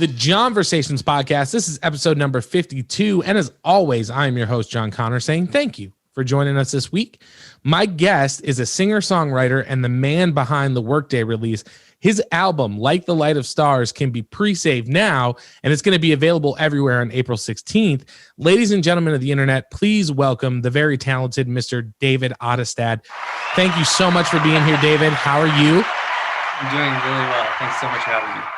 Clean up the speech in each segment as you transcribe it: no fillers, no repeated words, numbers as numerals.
the Johnversations Podcast. This is episode number 52. And as always, I am your host, John Connor, saying thank you for joining us this week. My guest is a singer-songwriter and the man behind the Workday Release. His album, Like the Light of Stars, can be pre-saved now, and it's going to be available everywhere on April 16th. Ladies and gentlemen of the internet, please welcome the very talented Mr. David Ottestad. Thank you so much for being here, David. How are you? I'm doing really well. Thanks so much for having me.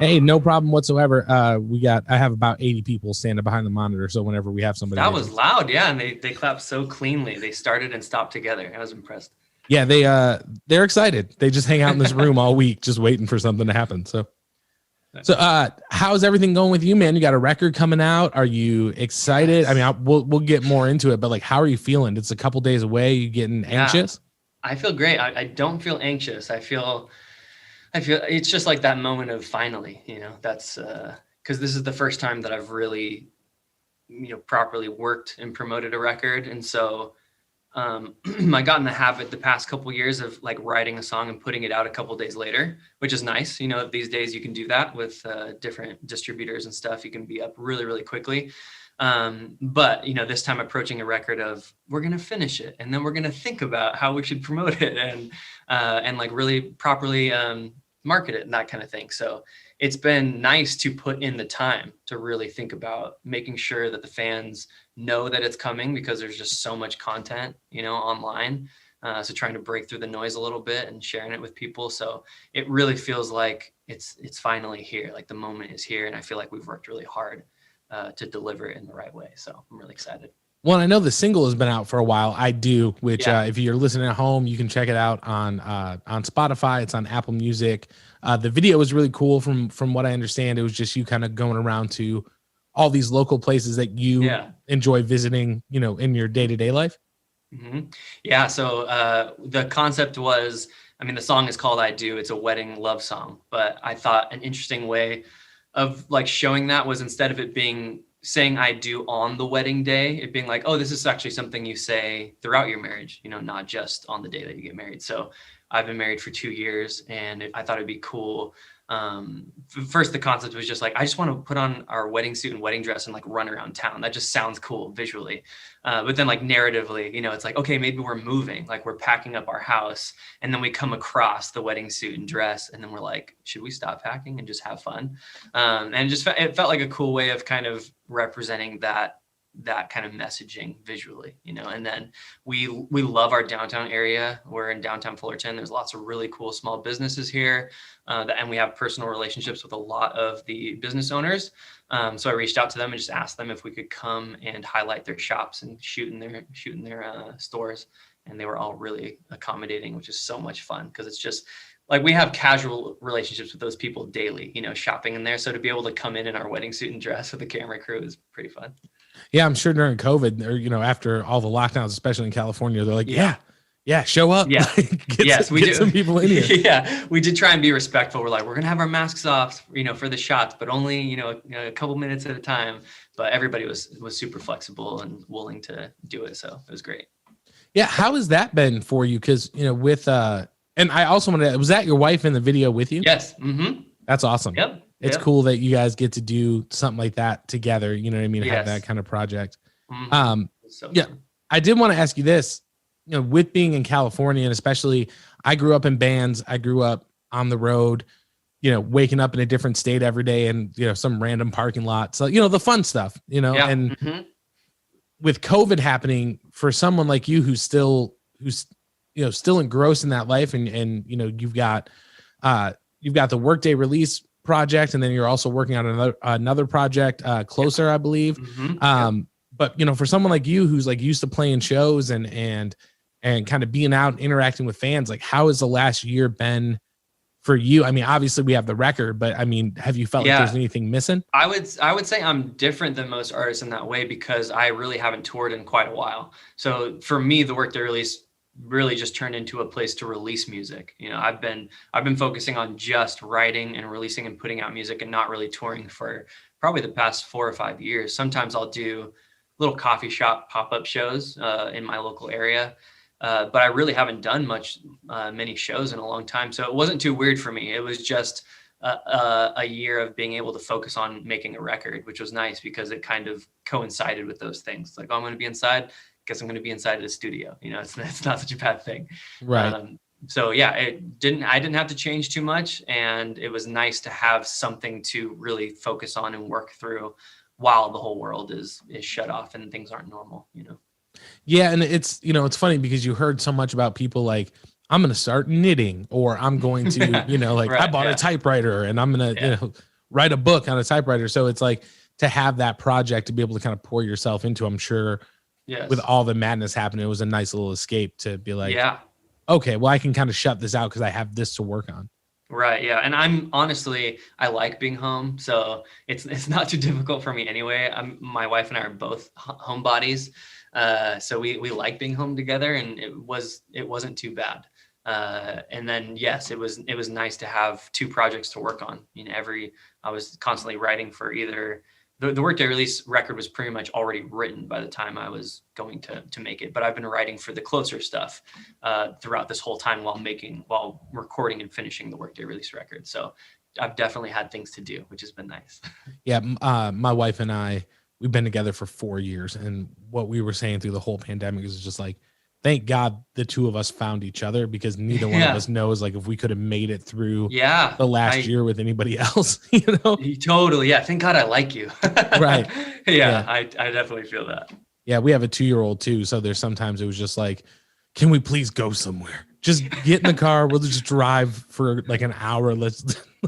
Hey, no problem whatsoever. I have about 80 people standing behind the monitor, so whenever we have somebody... That was loud, yeah, and they clapped so cleanly. They started and stopped together. I was impressed. Yeah, they're excited. They just hang out in this room all week just waiting for something to happen. So how's everything going with you, man? You got a record coming out. Are you excited? Yes. I mean, we'll get more into it, but like, how are you feeling? It's a couple days away. You getting anxious? I feel great. I don't feel anxious. I feel it's just like that moment of finally, that's because this is the first time that I've really, properly worked and promoted a record. And so I got in the habit the past couple of years of like writing a song and putting it out a couple of days later, which is nice. These days you can do that with different distributors and stuff. You can be up really, really quickly. But this time approaching a record of we're going to finish it and then we're going to think about how we should promote it and like really properly market it and that kind of thing. So it's been nice to put in the time to really think about making sure that the fans know that it's coming, because there's just so much content, online. So trying to break through the noise a little bit and sharing it with people. So it really feels like it's finally here. Like the moment is here. And I feel like we've worked really hard to deliver it in the right way. So I'm really excited. Well, I know the single has been out for a while. I Do, which if you're listening at home, you can check it out on Spotify. It's on Apple Music. The video was really cool. From what I understand, it was just you kind of going around to all these local places that you enjoy visiting, in your day-to-day life. Mm-hmm. Yeah. So the concept was, the song is called I Do. It's a wedding love song. But I thought an interesting way of like showing that was, instead of it being saying I do on the wedding day, it being like, oh, this is actually something you say throughout your marriage, not just on the day that you get married. So I've been married for 2 years, and I thought it'd be cool. First, the concept was just like, I just want to put on our wedding suit and wedding dress and like run around town. That just sounds cool visually. But then like narratively, it's like, okay, maybe we're moving, like we're packing up our house, and then we come across the wedding suit and dress. And then we're like, should we stop packing and just have fun? And it felt like a cool way of kind of representing that kind of messaging visually, and then we love our downtown area. We're in downtown Fullerton. There's lots of really cool small businesses here. And we have personal relationships with a lot of the business owners. So I reached out to them and just asked them if we could come and highlight their shops and shoot in their stores. And they were all really accommodating, which is so much fun, because it's just like we have casual relationships with those people daily, shopping in there. So to be able to come in our wedding suit and dress with the camera crew is pretty fun. Yeah, I'm sure during COVID, or after all the lockdowns, especially in California, they're like, yeah, show up. Yeah, get some people in here. Yeah, we did try and be respectful. We're like, we're gonna have our masks off, for the shots, but only a couple minutes at a time. But everybody was super flexible and willing to do it, so it was great. Yeah, how has that been for you? Because with and I also wanted to, was that your wife in the video with you? Yes. Mm-hmm. That's awesome. Yep. It's cool that you guys get to do something like that together. You know what I mean? Yes. Have that kind of project. Mm-hmm. I did want to ask you this, with being in California, and especially I grew up in bands. I grew up on the road, waking up in a different state every day and, some random parking lot. So, the fun stuff, and with COVID happening, for someone like you, who's still engrossed in that life, and you've got the Workday Release project, and then you're also working on another project, Closer, I believe. Mm-hmm. But for someone like you, who's like used to playing shows and kind of being out and interacting with fans, like how has the last year been for you? Obviously we have the record, but have you felt like there's anything missing? I would say I'm different than most artists in that way, because I really haven't toured in quite a while. So for me, the Workday Release really just turned into a place to release music. I've been focusing on just writing and releasing and putting out music, and not really touring for probably the past 4 or 5 years. Sometimes I'll do little coffee shop pop-up shows in my local area. But I really haven't done many shows in a long time. So it wasn't too weird for me. It was just a year of being able to focus on making a record, which was nice because it kind of coincided with those things. Like, oh, I'm going to be inside. Guess I'm going to be inside of the studio. It's not such a bad thing. Right. So yeah, I didn't have to change too much, and it was nice to have something to really focus on and work through while the whole world is shut off and things aren't normal. Yeah, and it's it's funny because you heard so much about people like, I'm going to start knitting, or I'm going to like Right, I bought a typewriter and I'm going to write a book on a typewriter. So it's like to have that project to be able to kind of pour yourself into. I'm sure with all the madness happening, it was a nice little escape to be like, okay, well, I can kind of shut this out because I have this to work on. Right. Yeah. And I like being home. So it's not too difficult for me anyway. My wife and I are both homebodies. So we like being home together, and it wasn't too bad. And then, yes, it was nice to have two projects to work on. I was constantly writing for either the Workday Release record was pretty much already written by the time I was going to make it, but I've been writing for the closer stuff throughout this whole time while recording and finishing the Workday Release record. So I've definitely had things to do, which has been nice. Yeah. My wife and I, we've been together for 4 years, and what we were saying through the whole pandemic is just like, thank God the two of us found each other, because neither one of us knows like if we could have made it through the last year with anybody else, Totally. Yeah. Thank God I like you. Right. Yeah. I definitely feel that. Yeah. We have a 2-year-old too. So there's sometimes it was just like, can we please go somewhere? Just get in the car. We'll just drive for like an hour.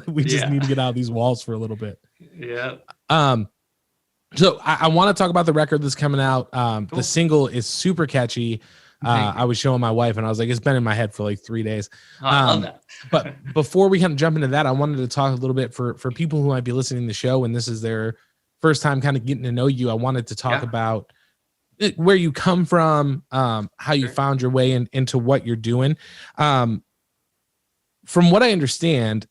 We just need to get out of these walls for a little bit. Yeah. So I want to talk about the record that's coming out. Cool. The single is super catchy. I was showing my wife and I was like, it's been in my head for like 3 days. I love that. But before we kind of jump into that, I wanted to talk a little bit for people who might be listening to the show and this is their first time kind of getting to know you. I wanted to talk about where you come from, how you found your way into what you're doing. From what I understand,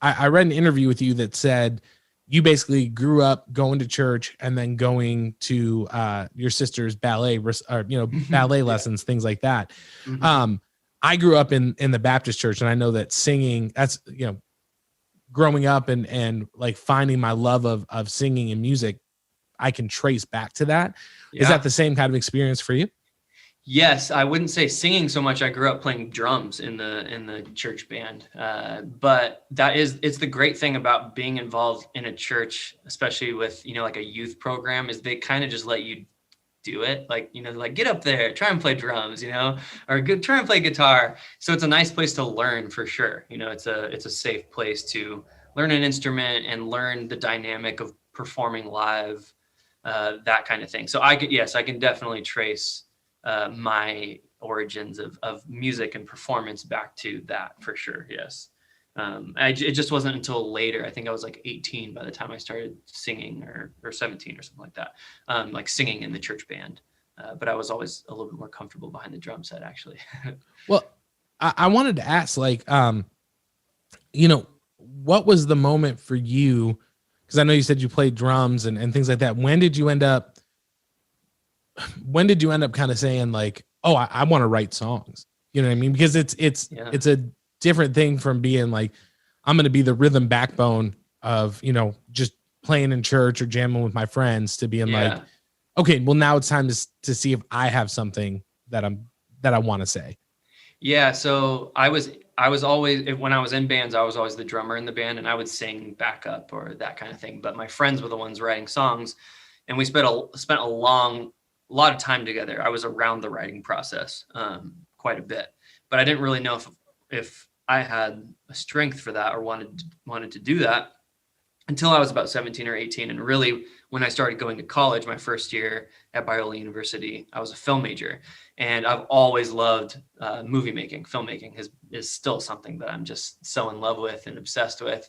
I read an interview with you that said you basically grew up going to church and then going to your sister's ballet, ballet lessons, things like that. Mm-hmm. I grew up in the Baptist church, and I know that singing, that's, growing up and like finding my love of singing and music, I can trace back to that. Yeah. Is that the same kind of experience for you? Yes, I wouldn't say singing so much. I grew up playing drums in the church band, but it's the great thing about being involved in a church, especially with like a youth program, is they kind of just let you do it, like get up there, try and play drums, or try and play guitar. So it's a nice place to learn for sure. It's a safe place to learn an instrument and learn the dynamic of performing live, that kind of thing. So I can definitely trace my origins of music and performance back to that for sure. Yes. It just wasn't until later. I think I was like 18 by the time I started singing, or 17 or something like that. Like singing in the church band. But I was always a little bit more comfortable behind the drum set, actually. Well, I wanted to ask, like, what was the moment for you? Because I know you said you played drums and things like that. When did you end up kind of saying like, oh, I want to write songs? You know what I mean? Because it's a different thing from being like, I'm going to be the rhythm backbone of, just playing in church or jamming with my friends, to being like, okay, well now it's time to see if I have something that I want to say. Yeah. So I was always, when I was in bands, I was always the drummer in the band, and I would sing backup or that kind of thing. But my friends were the ones writing songs, and we spent a lot of time together. I was around the writing process quite a bit, but I didn't really know if I had a strength for that or wanted to do that until I was about 17 or 18. And really, when I started going to college, my first year at Biola University, I was a film major, and I've always loved movie making. Filmmaking is still something that I'm just so in love with and obsessed with.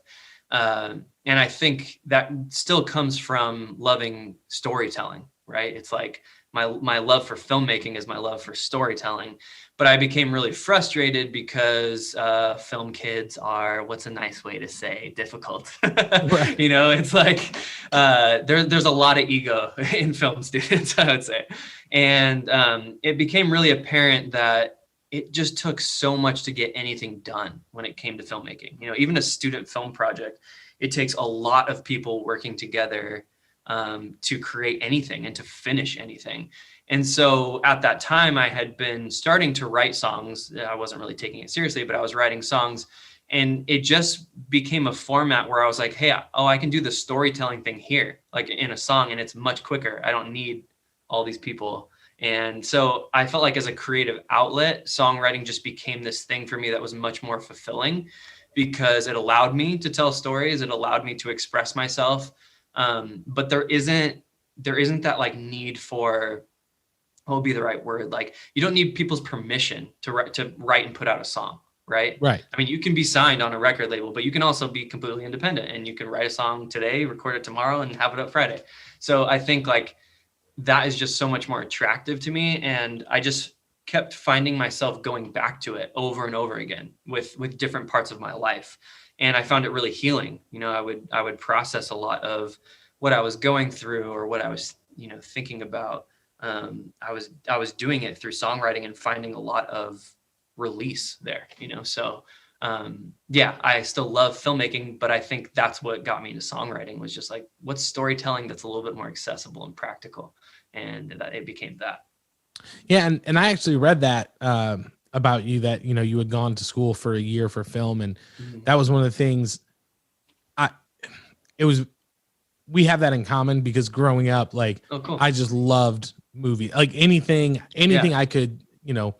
And I think that still comes from loving storytelling, right? It's like my love for filmmaking is my love for storytelling. But I became really frustrated because film kids are, what's a nice way to say, difficult. Right. It's like there's a lot of ego in film students, I would say. And it became really apparent that it just took so much to get anything done when it came to filmmaking. You know, even a student film project, it takes a lot of people working together to create anything and to finish anything. And so at that time, I had been starting to write songs. I wasn't really taking it seriously, but I was writing songs. And it just became a format where I was like, hey, I can do the storytelling thing here, like in a song, and it's much quicker. I don't need all these people. And so I felt like as a creative outlet, songwriting just became this thing for me that was much more fulfilling because it allowed me to tell stories. It allowed me to express myself. But there isn't that like need for, what would be the right word? Like, you don't need people's permission to write and put out a song. Right. I mean, you can be signed on a record label, but you can also be completely independent, and you can write a song today, record it tomorrow, and have it up Friday. So I think like that is just so much more attractive to me. And I just kept finding myself going back to it over and over again with different parts of my life. And I found it really healing. You know, I would process a lot of what I was going through or what I was, you know, thinking about. I was doing it through songwriting and finding a lot of release there, you know. So yeah, I still love filmmaking, but I think that's what got me into songwriting, was just like, what's storytelling that's a little bit more accessible and practical, and that it became that. Yeah, and I actually read that about you, that, you know, you had gone to school for a year for film, and that was one of the things we have that in common, because growing up, like, cool. I just loved movies, like anything I could, you know,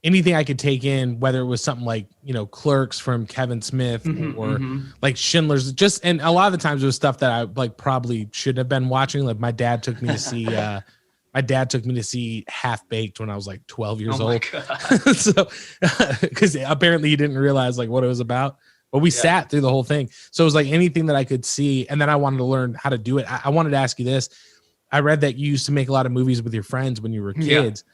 anything I could take in, whether it was something like, you know, Clerks from Kevin Smith or like Schindler's, and a lot of the times it was stuff that I like probably shouldn't have been watching. Like my dad took me to see Half Baked when I was like 12 years old. So, because apparently he didn't realize like what it was about, but we sat through the whole thing. So it was like anything that I could see. And then I wanted to learn how to do it. I wanted to ask you this. I read that you used to make a lot of movies with your friends when you were kids.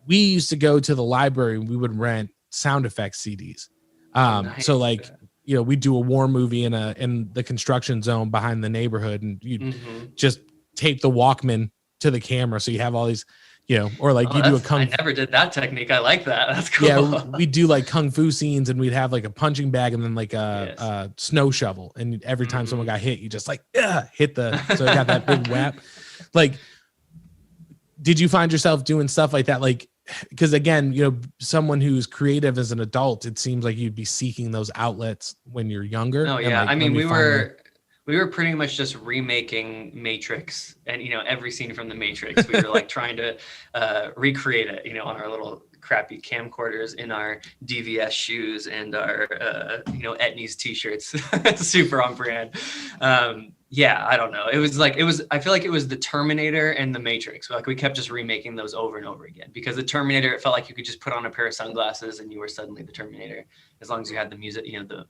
We used to go to the library and we would rent sound effects CDs. Nice. So like, you know, we'd do a war movie in the construction zone behind the neighborhood, and you just tape the Walkman to the camera. So you have all these, you know, or like you do a kung. I never did that technique. I like that. That's cool. Yeah, we do like kung fu scenes, and we'd have like a punching bag and then like a snow shovel. And every time someone got hit, you just like hit so it got that big whap. Like, did you find yourself doing stuff like that? Like, because again, you know, someone who's creative as an adult, it seems like you'd be seeking those outlets when you're younger. Oh yeah, like, I mean, we were pretty much just remaking Matrix, and, you know, every scene from the Matrix, we were like trying to recreate it, you know, on our little crappy camcorders, in our DVS shoes, and our Etnies t-shirts. Super on brand. Yeah, I don't know. I feel like it was the Terminator and the Matrix. Like, we kept just remaking those over and over again, because the Terminator, it felt like you could just put on a pair of sunglasses and you were suddenly the Terminator, as long as you had the music, you know, the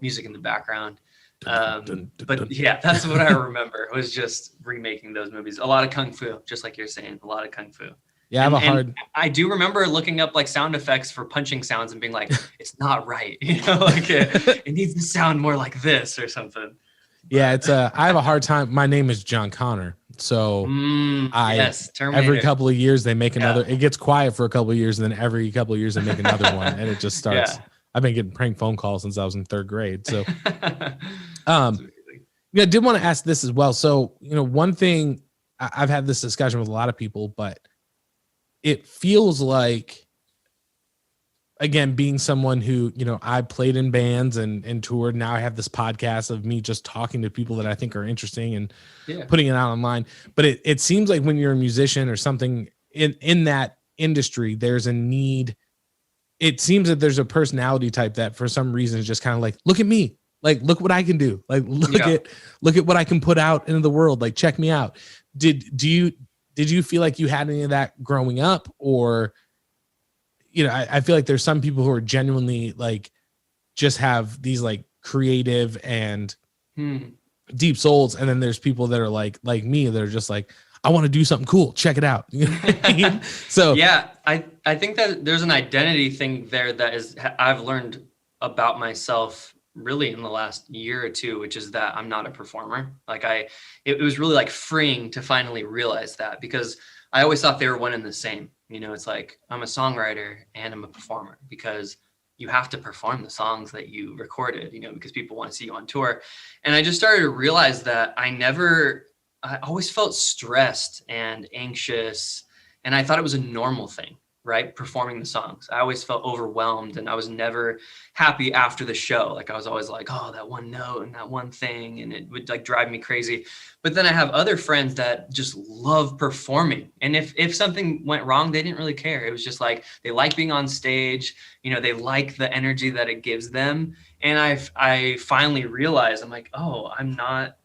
music in the background. But yeah, that's what I remember, was just remaking those movies. A lot of kung fu, just like you're saying, a lot of kung fu. Yeah, I do remember looking up like sound effects for punching sounds and being like, it's not right, you know, like it needs to sound more like this or something. Yeah, I have a hard time. My name is John Connor, so every couple of years they make another. It gets quiet for a couple of years, and then every couple of years they make another one, and it just starts. I've been getting prank phone calls since I was in third grade. So, I did want to ask this as well. So, you know, one thing, I've had this discussion with a lot of people, but it feels like, again, being someone who, you know, I played in bands and toured. Now I have this podcast of me just talking to people that I think are interesting and putting it out online. But it seems like when you're a musician or something in that industry, there's a need. It seems that there's a personality type that for some reason is just kind of like, look at me, like, look what I can do. Like, look at what I can put out into the world. Like, check me out. Did you feel like you had any of that growing up? Or, you know, I feel like there's some people who are genuinely like, just have these like creative and deep souls. And then there's people that are like me, that are just like, I want to do something cool. Check it out. You know what I mean? So yeah, I think that there's an identity thing there that I've learned about myself really in the last year or two, which is that I'm not a performer. Like it was really like freeing to finally realize that, because I always thought they were one and the same. You know, it's like I'm a songwriter and I'm a performer, because you have to perform the songs that you recorded, you know, because people want to see you on tour. And I just started to realize that I always felt stressed and anxious, and I thought it was a normal thing, right? Performing the songs. I always felt overwhelmed, and I was never happy after the show. Like I was always like, oh, that one note and that one thing, and it would like drive me crazy. But then I have other friends that just love performing. And if something went wrong, they didn't really care. It was just like, they like being on stage, you know, they like the energy that it gives them. And I finally realized, I'm like, oh,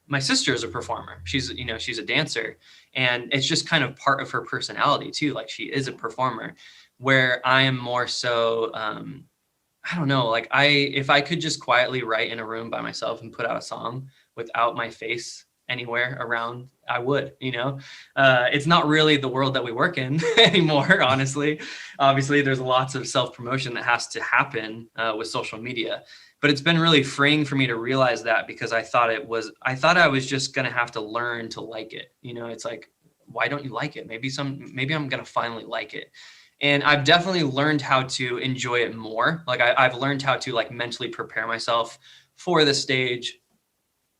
my sister is a performer. She's a dancer, and it's just kind of part of her personality too. Like she is a performer, where I am more so, I don't know, like if I could just quietly write in a room by myself and put out a song without my face anywhere around, I would, you know. It's not really the world that we work in anymore, honestly. Obviously, there's lots of self-promotion that has to happen with social media. But it's been really freeing for me to realize that, because I thought I was just going to have to learn to like it. You know, it's like, why don't you like it? Maybe I'm going to finally like it. And I've definitely learned how to enjoy it more. Like I've learned how to like mentally prepare myself for the stage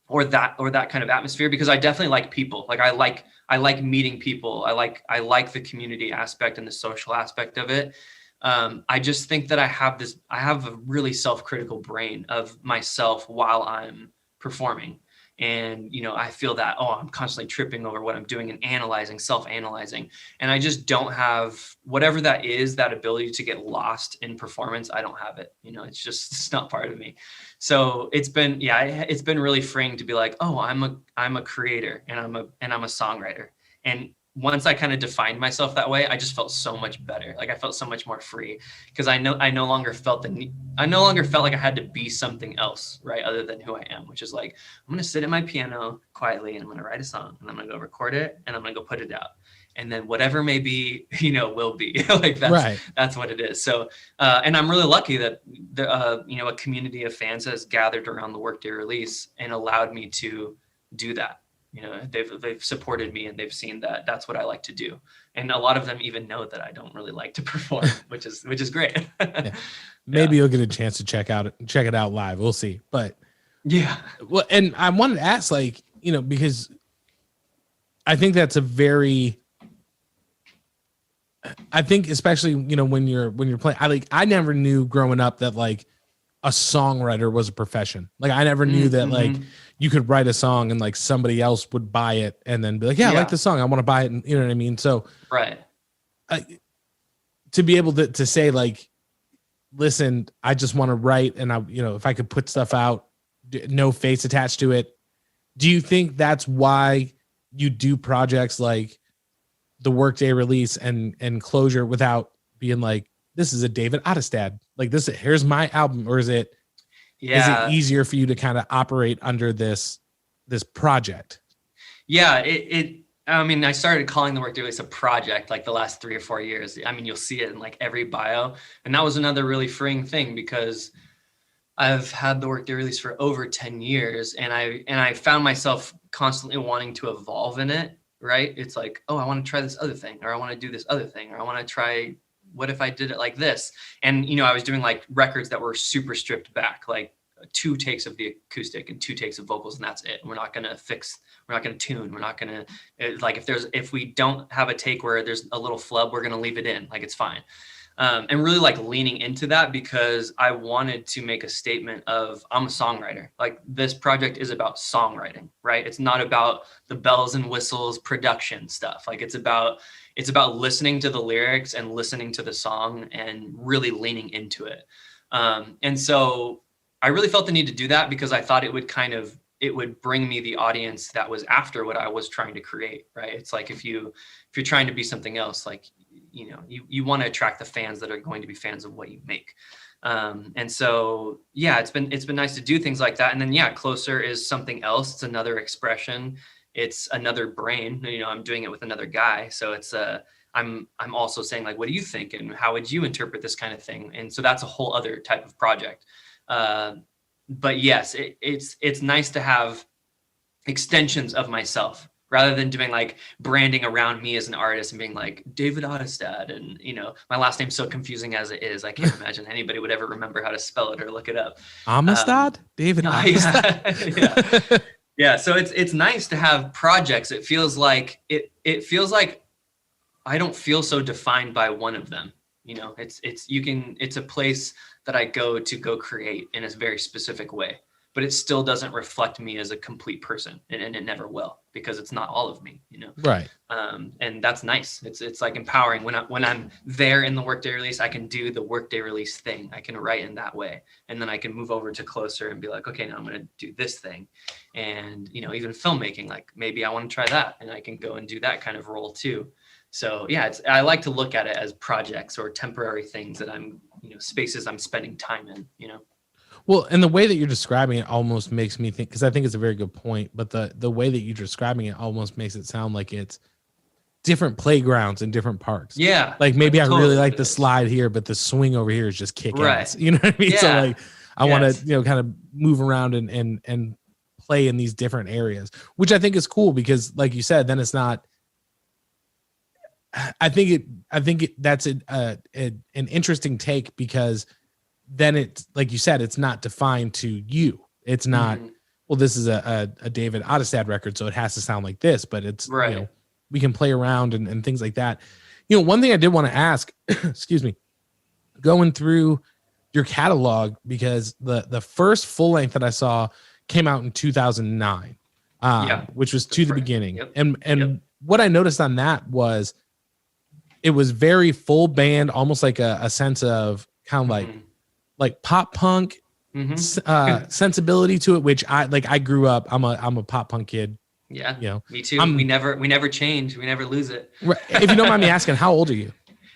or that kind of atmosphere, because I definitely like people. Like I like meeting people. I like the community aspect and the social aspect of it. I just think that I have a really self-critical brain of myself while I'm performing. And, you know, I feel that, oh, I'm constantly tripping over what I'm doing and self-analyzing. And I just don't have whatever that is, that ability to get lost in performance. I don't have it. You know, it's not part of me. So it's been really freeing to be like, oh, I'm a creator and I'm a songwriter. And once I kind of defined myself that way, I just felt so much better. Like I felt so much more free, because I no longer felt like I had to be something else, right? Other than who I am, which is like, I'm going to sit at my piano quietly and I'm going to write a song and I'm going to go record it and I'm going to go put it out. And then whatever may be, you know, will be. Like that's what it is. So, and I'm really lucky that a community of fans has gathered around the Workday Release and allowed me to do that. You know, they've supported me and they've seen that that's what I like to do. And a lot of them even know that I don't really like to perform, which is great. Yeah. Maybe you'll get a chance to check it out live. We'll see. But yeah. Well, and I wanted to ask, like, you know, because I think that's I think especially, you know, when you're playing, I never knew growing up that like a songwriter was a profession. Like I never knew that like you could write a song and like somebody else would buy it and then be like, yeah, I like the song, I want to buy it. And you know what I mean? So right. To be able to say like, listen, I just want to write, and if I could put stuff out, no face attached to it. Do you think that's why you do projects like the Workday Release and Closure without being like, this is a David Ottestad, like this, here's my album? Or is it easier for you to kind of operate under this project? Yeah, I mean, I started calling the Workday Release a project like the last 3 or 4 years. I mean, you'll see it in like every bio. And that was another really freeing thing, because I've had the Workday Release for over 10 years and I found myself constantly wanting to evolve in it, right? It's like, oh, I want to try this other thing, or I want to do this other thing, or I want to try, what if I did it like this? And, you know, I was doing like records that were super stripped back, like 2 takes of the acoustic and 2 takes of vocals, and that's it. We're not going to tune. We're not going to, like, if we don't have a take where there's a little flub, we're going to leave it in, like, it's fine. And really like leaning into that, because I wanted to make a statement of, I'm a songwriter. Like this project is about songwriting, right? It's not about the bells and whistles production stuff. Like it's about listening to the lyrics and listening to the song and really leaning into it. And so I really felt the need to do that, because I thought it would bring me the audience that was after what I was trying to create, right? It's like if you're trying to be something else, like, you know, you want to attract the fans that are going to be fans of what you make. And so, yeah, it's been nice to do things like that. And then, yeah, Closer is something else. It's another expression. It's another brain. You know, I'm doing it with another guy. So it's I'm also saying like, what do you think? And how would you interpret this kind of thing? And so that's a whole other type of project. But yes, it's nice to have extensions of myself, rather than doing like branding around me as an artist and being like David Ottestad. And, you know, my last name's so confusing as it is. I can't imagine anybody would ever remember how to spell it or look it up. Amistad? David Ottestad? Yeah. Yeah. So it's nice to have projects. It feels like I don't feel so defined by one of them. You know, it's a place that I go to go create in a very specific way, but it still doesn't reflect me as a complete person, and it never will, because it's not all of me, you know? Right. And that's nice. It's like empowering when I'm there in the Workday Release, I can do the Workday Release thing. I can write in that way. And then I can move over to Closer and be like, okay, now I'm going to do this thing. And, you know, even filmmaking, like maybe I want to try that, and I can go and do that kind of role too. So yeah, I like to look at it as projects or temporary things that spaces I'm spending time in, you know? Well, and the way that you're describing it almost makes me think, because I think it's a very good point, but the way that you're describing it almost makes it sound like it's different playgrounds and different parks. Yeah. Like maybe I totally really like the slide here, but the swing over here is just kick ass. You know what I mean? Yeah. So like I want to, you know, kind of move around and play in these different areas, which I think is cool, because like you said, then it's not, I think that's an interesting take, because then it's like you said, it's not defined to you. It's not, well, this is a David Ottestad record, so it has to sound like this, but it's, right. You know, we can play around and things like that. You know, one thing I did want to ask, excuse me, going through your catalog, because the first full length that I saw came out in 2009, which was To the Beginning. Yep. And what I noticed on that was it was very full band, almost like a sense of kind of like pop punk sensibility to it, which I grew up, I'm a pop punk kid. Yeah, you know, me too. We never change. We never lose it. If you don't mind me asking, how old are you?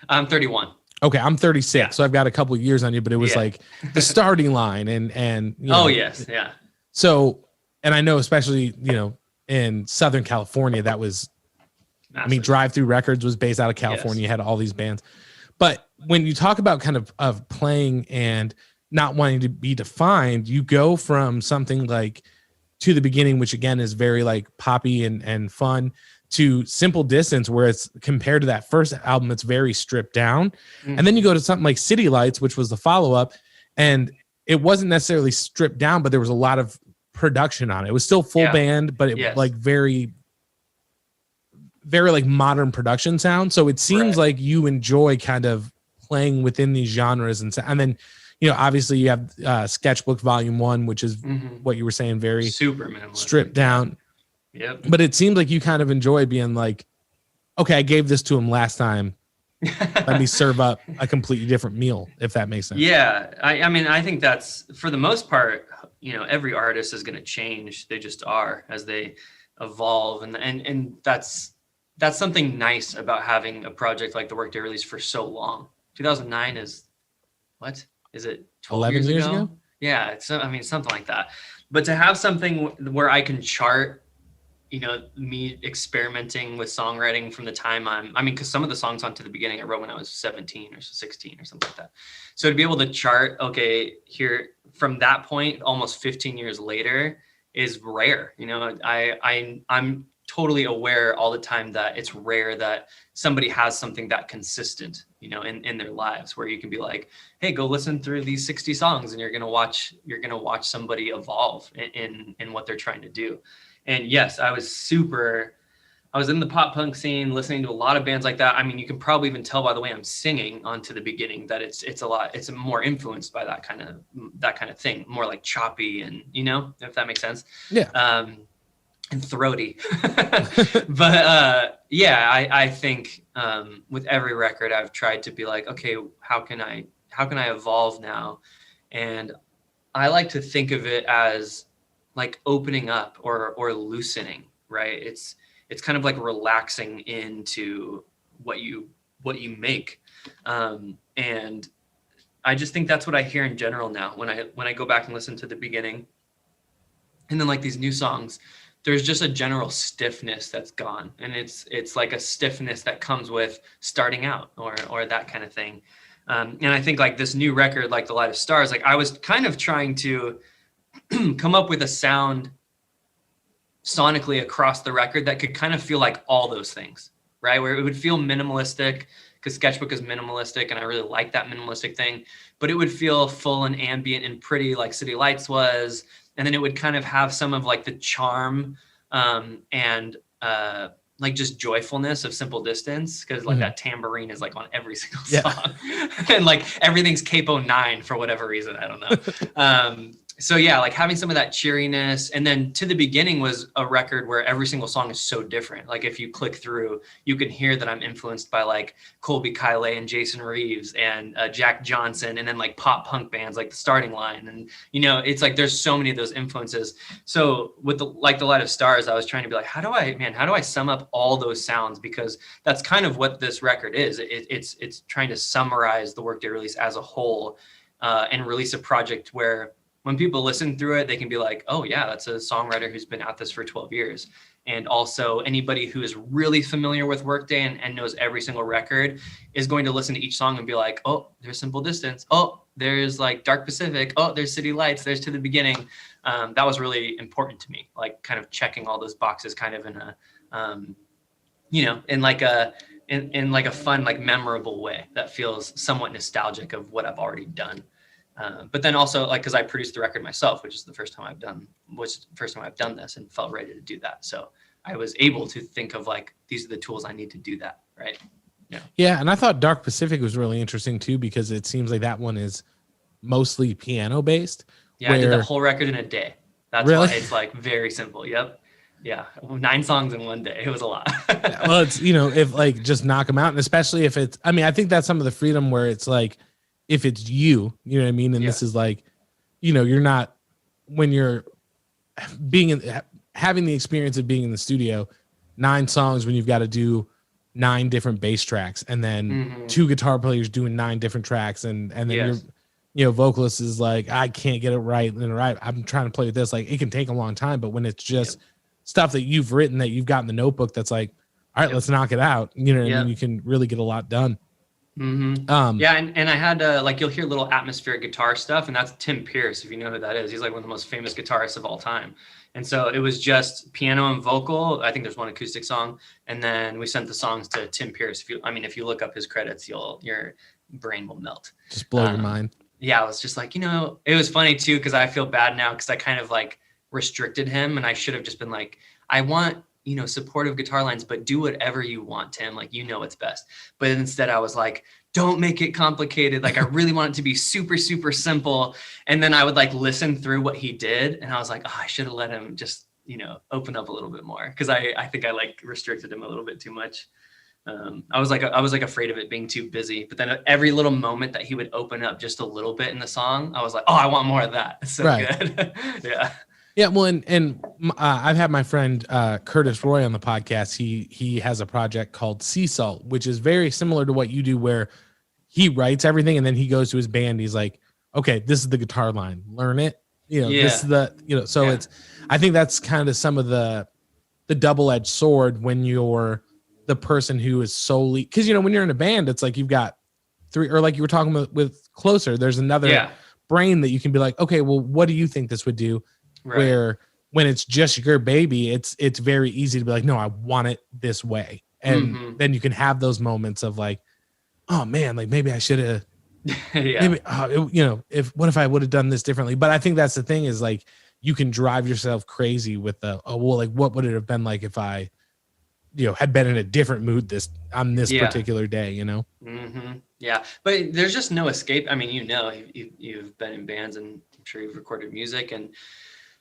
I'm 31. Okay, I'm 36, so I've got a couple of years on you, but it was like the starting line and you know, yes, yeah. So, and I know especially, you know, in Southern California, that was, massive. I mean, Drive Through Records was based out of California. You had all these bands. But when you talk about kind of playing and not wanting to be defined, you go from something like To the Beginning, which again is very like poppy and fun, to Simple Distance, where it's compared to that first album, it's very stripped down. And then you go to something like City Lights, which was the follow-up, and it wasn't necessarily stripped down, but there was a lot of production on it. It was still full band, but it like very like modern production sound. So it seems like you enjoy kind of playing within these genres. And then, you know, obviously you have Sketchbook Volume 1, which is what you were saying, very super minimal, stripped down. Yep. But it seems like you kind of enjoy being like, okay, I gave this to him last time. Let me serve up a completely different meal, if that makes sense. Yeah. I mean, I think that's, for the most part, you know, every artist is going to change. They just are as they evolve. And that's something nice about having a project like the Workday Release for so long. 2009 is, what? Is it 12 11 years ago? Yeah. I mean, something like that. But to have something where I can chart, you know, me experimenting with songwriting from the time because some of the songs on To the Beginning I wrote when I was 17 or 16 or something like that. So to be able to chart, okay, here from that point, almost 15 years later, is rare. You know, I'm totally aware all the time that it's rare that somebody has something that consistent, you know, in their lives, where you can be like, hey, go listen through these 60 songs and you're going to watch somebody evolve in what they're trying to do. And yes, I was in the pop punk scene, listening to a lot of bands like that. I mean, you can probably even tell by the way I'm singing on To the Beginning that it's more influenced by that kind of thing, more like choppy and, you know, if that makes sense. Yeah. And throaty. But I think with every record I've tried to be like, okay, how can I evolve now? And I like to think of it as like opening up or loosening, right? It's kind of like relaxing into what you make. And I just think that's what I hear in general now when I go back and listen to The Beginning. And then like these new songs, there's just a general stiffness that's gone. And it's like a stiffness that comes with starting out or that kind of thing. And I think like this new record, like The Light of Stars, like I was kind of trying to come up with a sound sonically across the record that could kind of feel like all those things, right? Where it would feel minimalistic, because Sketchbook is minimalistic and I really like that minimalistic thing, but it would feel full and ambient and pretty like City Lights was. And then it would kind of have some of like the charm and like just joyfulness of Simple Distance, because like that tambourine is like on every single song. And like everything's capo 9 for whatever reason, I don't know. So yeah, like having some of that cheeriness. And then To the Beginning was a record where every single song is so different. Like if you click through, you can hear that I'm influenced by like Colby Kylie and Jason Reeves and Jack Johnson, and then like pop punk bands like The Starting Line. And, you know, it's like there's so many of those influences. So with the Light of Stars, I was trying to be like, how do I sum up all those sounds? Because that's kind of what this record is. It's trying to summarize the Workday release as a whole and release a project where when people listen through it, they can be like, oh yeah, that's a songwriter who's been at this for 12 years. And also anybody who is really familiar with Workday and knows every single record is going to listen to each song and be like, oh, there's Simple Distance. Oh, there's like Dark Pacific. Oh, there's City Lights. There's To the Beginning. That was really important to me, like kind of checking all those boxes kind of in a, you know, in like a fun, like memorable way that feels somewhat nostalgic of what I've already done. But then also like, cause I produced the record myself, which is the first time I've done this and felt ready to do that. So I was able to think of like, these are the tools I need to do that. Right. Yeah. Yeah. And I thought Dark Pacific was really interesting too, because it seems like that one is mostly piano based. Yeah. I did the whole record in a day. That's really? Why it's like very simple. Yep. Yeah. 9 songs in one day. It was a lot. Yeah, well, it's, you know, if like just knock them out, and especially if it's, I mean, I think that's some of the freedom where it's like, if it's you know what I mean? And this is like, you know, you're not, when you're having the experience of being in the studio, 9 songs when you've got to do 9 different bass tracks, and then 2 guitar players doing 9 different tracks. And then you're, you know, vocalist is like, I can't get it right. And right, I'm trying to play with this. Like it can take a long time, but when it's just stuff that you've written, that you've got in the notebook, that's like, all right, let's knock it out. You know what I mean? You can really get a lot done. And I had like, you'll hear little atmospheric guitar stuff, and that's Tim Pierce, if you know who that is. He's like one of the most famous guitarists of all time. And so it was just piano and vocal. I think there's one acoustic song, and then we sent the songs to Tim Pierce. If you look up his credits, your brain will melt. Just blow your mind. Yeah, I was just like, you know, it was funny too, because I feel bad now because I kind of like restricted him, and I should have just been like, I want, you know, supportive guitar lines, but do whatever you want, Tim. Like, you know, what's best. But instead I was like, don't make it complicated. Like, I really want it to be super, super simple. And then I would like listen through what he did, and I was like, oh, I should have let him just, you know, open up a little bit more. Cause I think I like restricted him a little bit too much. I was like afraid of it being too busy, but then every little moment that he would open up just a little bit in the song, I was like, oh, I want more of that. It's so good. Yeah. Yeah, well, and I've had my friend Curtis Roy on the podcast. He has a project called Sea Salt, which is very similar to what you do, where he writes everything and then he goes to his band. He's like, okay, this is the guitar line, learn it. You know, this is the, you know, so it's, I think that's kind of some of the double-edged sword when you're the person who is solely, because, you know, when you're in a band, it's like you've got 3, or like you were talking with Closer, there's another brain that you can be like, okay, well, what do you think this would do? Right. Where when it's just your baby, it's very easy to be like, no, I want it this way. And then you can have those moments of like, oh man, like maybe I should have, maybe, you know, what if I would have done this differently? But I think that's the thing, is like, you can drive yourself crazy with well, like what would it have been like if I, you know, had been in a different mood on this particular day, you know? Yeah. But there's just no escape. I mean, you know, you've been in bands, and I'm sure you've recorded music, and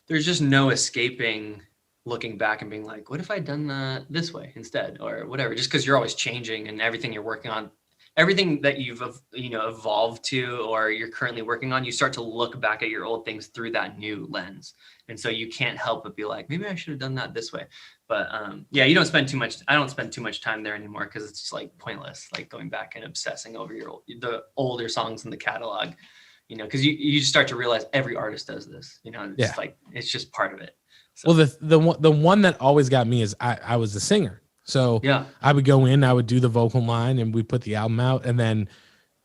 there's just no escaping looking back and being like, what if I'd done that this way instead, or whatever, just because you're always changing, and everything you're working on, everything that you've, you know, evolved to, or you're currently working on, you start to look back at your old things through that new lens. And so you can't help but be like, maybe I should have done that this way. But I don't spend too much time there anymore, because it's just like pointless, like going back and obsessing over the older songs in the catalog. You know, because you just start to realize every artist does this, you know, it's like, it's just part of it. So. Well, the one that always got me is I was a singer. So I would go in, I would do the vocal line, and we put the album out, and then,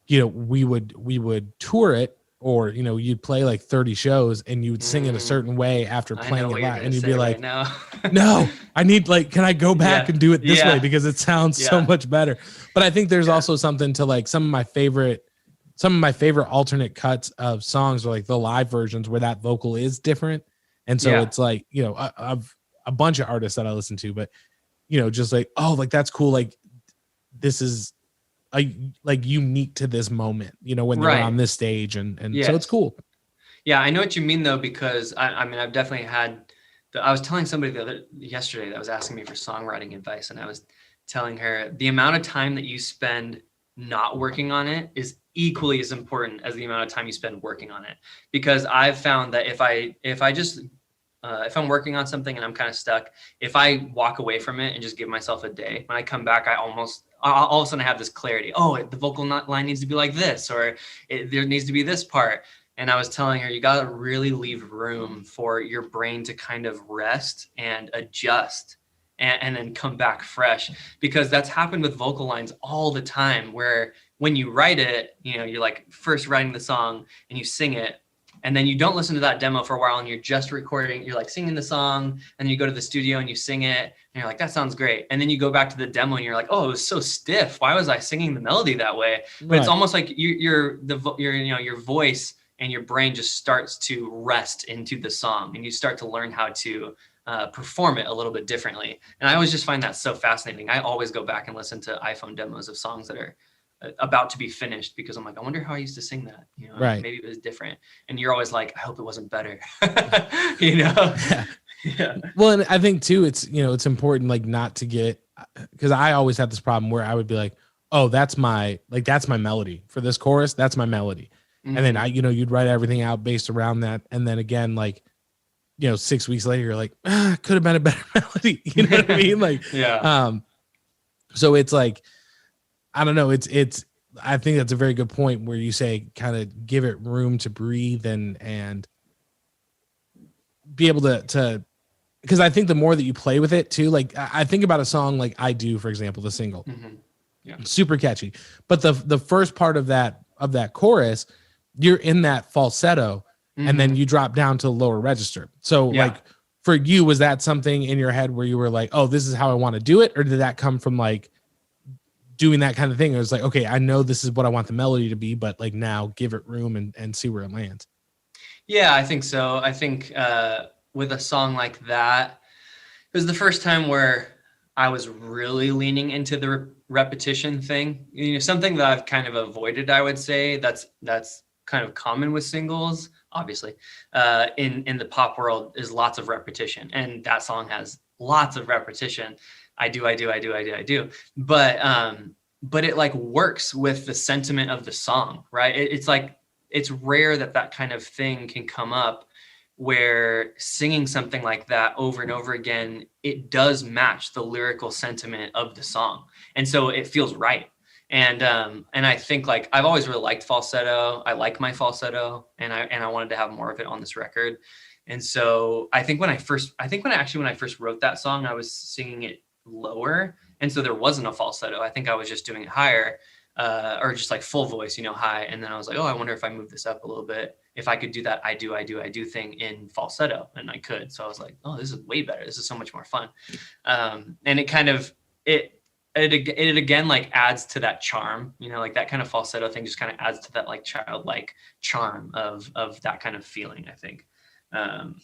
you know, we would tour it, or, you know, you'd play like 30 shows and you would sing it a certain way after playing it live. And you'd be like, no, I need, like, can I go back and do it this way? Because it sounds so much better. But I think there's also something to like some of my favorite alternate cuts of songs are like the live versions where that vocal is different. And so it's like, you know, I've a bunch of artists that I listen to, but, you know, just like, oh, like, that's cool. Like, this is like unique to this moment, you know, when they're on this stage, and so it's cool. Yeah, I know what you mean though, because I mean, I've definitely had. I was telling somebody yesterday that was asking me for songwriting advice, and I was telling her the amount of time that you spend not working on it is equally as important as the amount of time you spend working on it. Because I've found that if I'm working on something and I'm kind of stuck, if I walk away from it and just give myself a day, when I come back, all of a sudden I have this clarity. Oh, the vocal line needs to be like this, or there needs to be this part. And I was telling her, you got to really leave room for your brain to kind of rest and adjust and then come back fresh, because that's happened with vocal lines all the time, where when you write it, you know, you're like first writing the song and you sing it, and then you don't listen to that demo for a while and you're just recording, you're like singing the song, and then you go to the studio and you sing it and you're like, that sounds great. And then you go back to the demo and you're like, oh, it was so stiff. Why was I singing the melody that way? But it's almost like your voice and your brain just starts to rest into the song, and you start to learn how to perform it a little bit differently. And I always just find that so fascinating. I always go back and listen to iPhone demos of songs that are about to be finished, because I'm like, I wonder how I used to sing that, you know, maybe it was different. And you're always like, I hope it wasn't better. You know? Yeah. Well, and I think too, it's, you know, it's important, like, not to get, because I always had this problem where I would be like, oh, that's my melody for this chorus. That's my melody. Mm-hmm. And then you'd write everything out based around that. And then again, like, you know, 6 weeks later, you're like, could have been a better melody. You know what I mean? Like, so it's like, I don't know. I think that's a very good point where you say, kind of give it room to breathe and be able to, because I think the more that you play with it too, like I think about a song like I Do, for example, the single, super catchy. But the first part of that chorus, you're in that falsetto, and then you drop down to the lower register. So like for you, was that something in your head where you were like, oh, this is how I want to do it? Or did that come from like doing that kind of thing? It was like, okay, I know this is what I want the melody to be, but like now give it room and see where it lands. Yeah, I think so. I think with a song like that, it was the first time where I was really leaning into the repetition thing. You know, something that I've kind of avoided, I would say, that's kind of common with singles, obviously, in the pop world, is lots of repetition. And that song has lots of repetition. I do. But it like works with the sentiment of the song, right? It's like, it's rare that kind of thing can come up, where singing something like that over and over again, it does match the lyrical sentiment of the song. And so it feels right. And I think, like, I've always really liked falsetto. I like my falsetto, and I wanted to have more of it on this record. And so I think when I first wrote that song, I was singing it lower, and so there wasn't a falsetto. I think I was just doing it higher, or just like full voice, you know, high. And then I was like, oh, I wonder if I move this up a little bit, if I could do that I do thing in falsetto. And I could. So I was like, oh, this is way better. This is so much more fun. And it kind of it again like adds to that charm, you know, like that kind of falsetto thing just kind of adds to that like childlike charm of that kind of feeling, I think.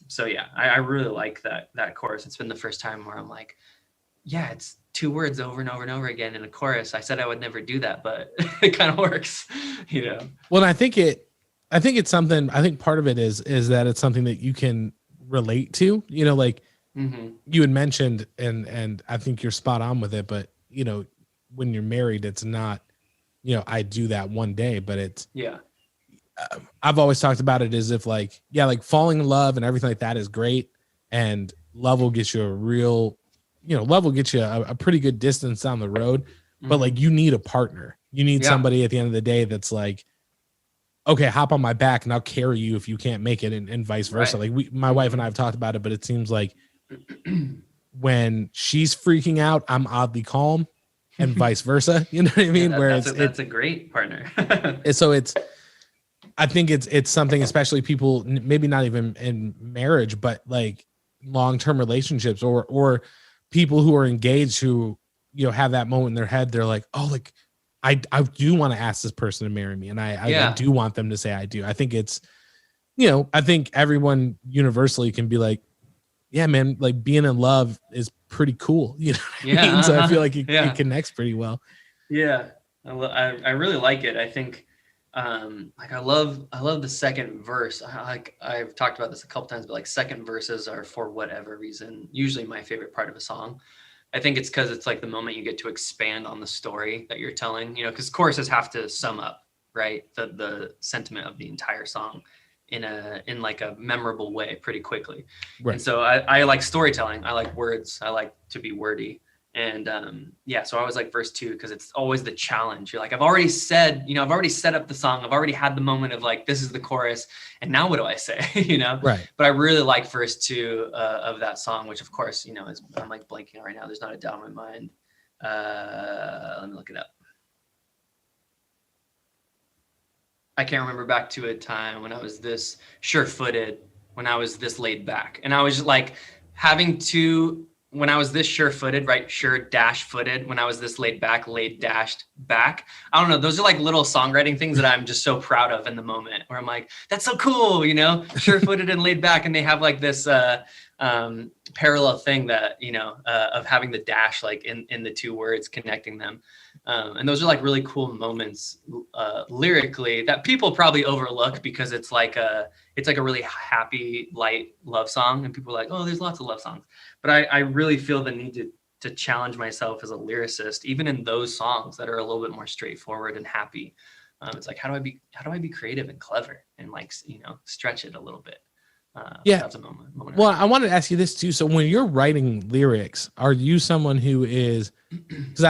So yeah, I really like that chorus. It's been the first time where I'm like, yeah, it's 2 words over and over and over again in a chorus. I said I would never do that, but it kind of works, you know? Well, I think it's something, I think part of it is that it's something that you can relate to, you know, like you had mentioned, and I think you're spot on with it, but you know, when you're married, it's not, you know, I do that one day, but it's, I've always talked about it as if like, like falling in love and everything like that is great. And love will get you a pretty good distance down the road, but like you need a partner. You need somebody at the end of the day that's like, okay, hop on my back and I'll carry you if you can't make it, and vice versa. Right. Like my wife and I have talked about it, but it seems like when she's freaking out, I'm oddly calm, and vice versa. You know what I mean? That's a great partner. So it's, I think it's something, especially people, maybe not even in marriage, but like long-term relationships or people who are engaged who, have that moment in their head. They're like, oh, like I do want to ask this person to marry me. And I do want them to say I do. I think it's, I think everyone universally can be like, yeah, man, like being in love is pretty cool. You know what I mean? So I feel like it connects pretty well. Yeah. I really like it. I think, like I love the second verse. I've talked about this a couple times, but like second verses are, for whatever reason, usually my favorite part of a song. I think it's because it's like the moment you get to expand on the story that you're telling, because choruses have to sum up, right, the sentiment of the entire song in like a memorable way pretty quickly. Right. And so I like storytelling. I like words. I like to be wordy. And so I always like verse 2 because it's always the challenge. You're like, I've already set up the song. I've already had the moment of like, this is the chorus. And now what do I say? Right. But I really like verse 2 of that song, which of course, is, I'm like blanking right now. There's not a doubt in my mind. Let me look it up. I can't remember back to a time when I was this sure-footed, when I was this laid back. And I was just like when I was this sure-footed, right? Sure-footed. When I was this laid dashed back. I don't know. Those are like little songwriting things that I'm just so proud of in the moment where I'm like, that's so cool, sure-footed and laid back. And they have like this parallel thing that, of having the dash like in the two words, connecting them. And those are like really cool moments lyrically that people probably overlook because it's like a really happy, light love song. And people are like, oh, there's lots of love songs. But I really feel the need to challenge myself as a lyricist, even in those songs that are a little bit more straightforward and happy. It's like, how do I be creative and clever and like, stretch it a little bit? That's a moment. Well, I wanted to ask you this too. So when you're writing lyrics, are you someone who is, because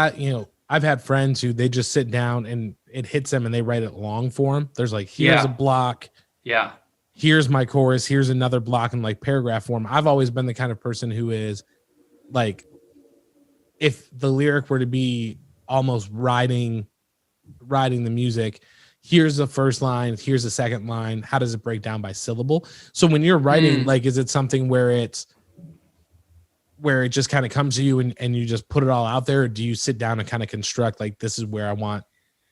I've had friends who they just sit down and it hits them and they write it long form. There's like, here's a block. Yeah. Here's my chorus. Here's another block in like paragraph form. I've always been the kind of person who is like, if the lyric were to be almost writing the music, here's the first line, here's the second line. How does it break down by syllable? So when you're writing, like, is it something where it just kind of comes to you and you just put it all out there? Or do you sit down and kind of construct like, how I want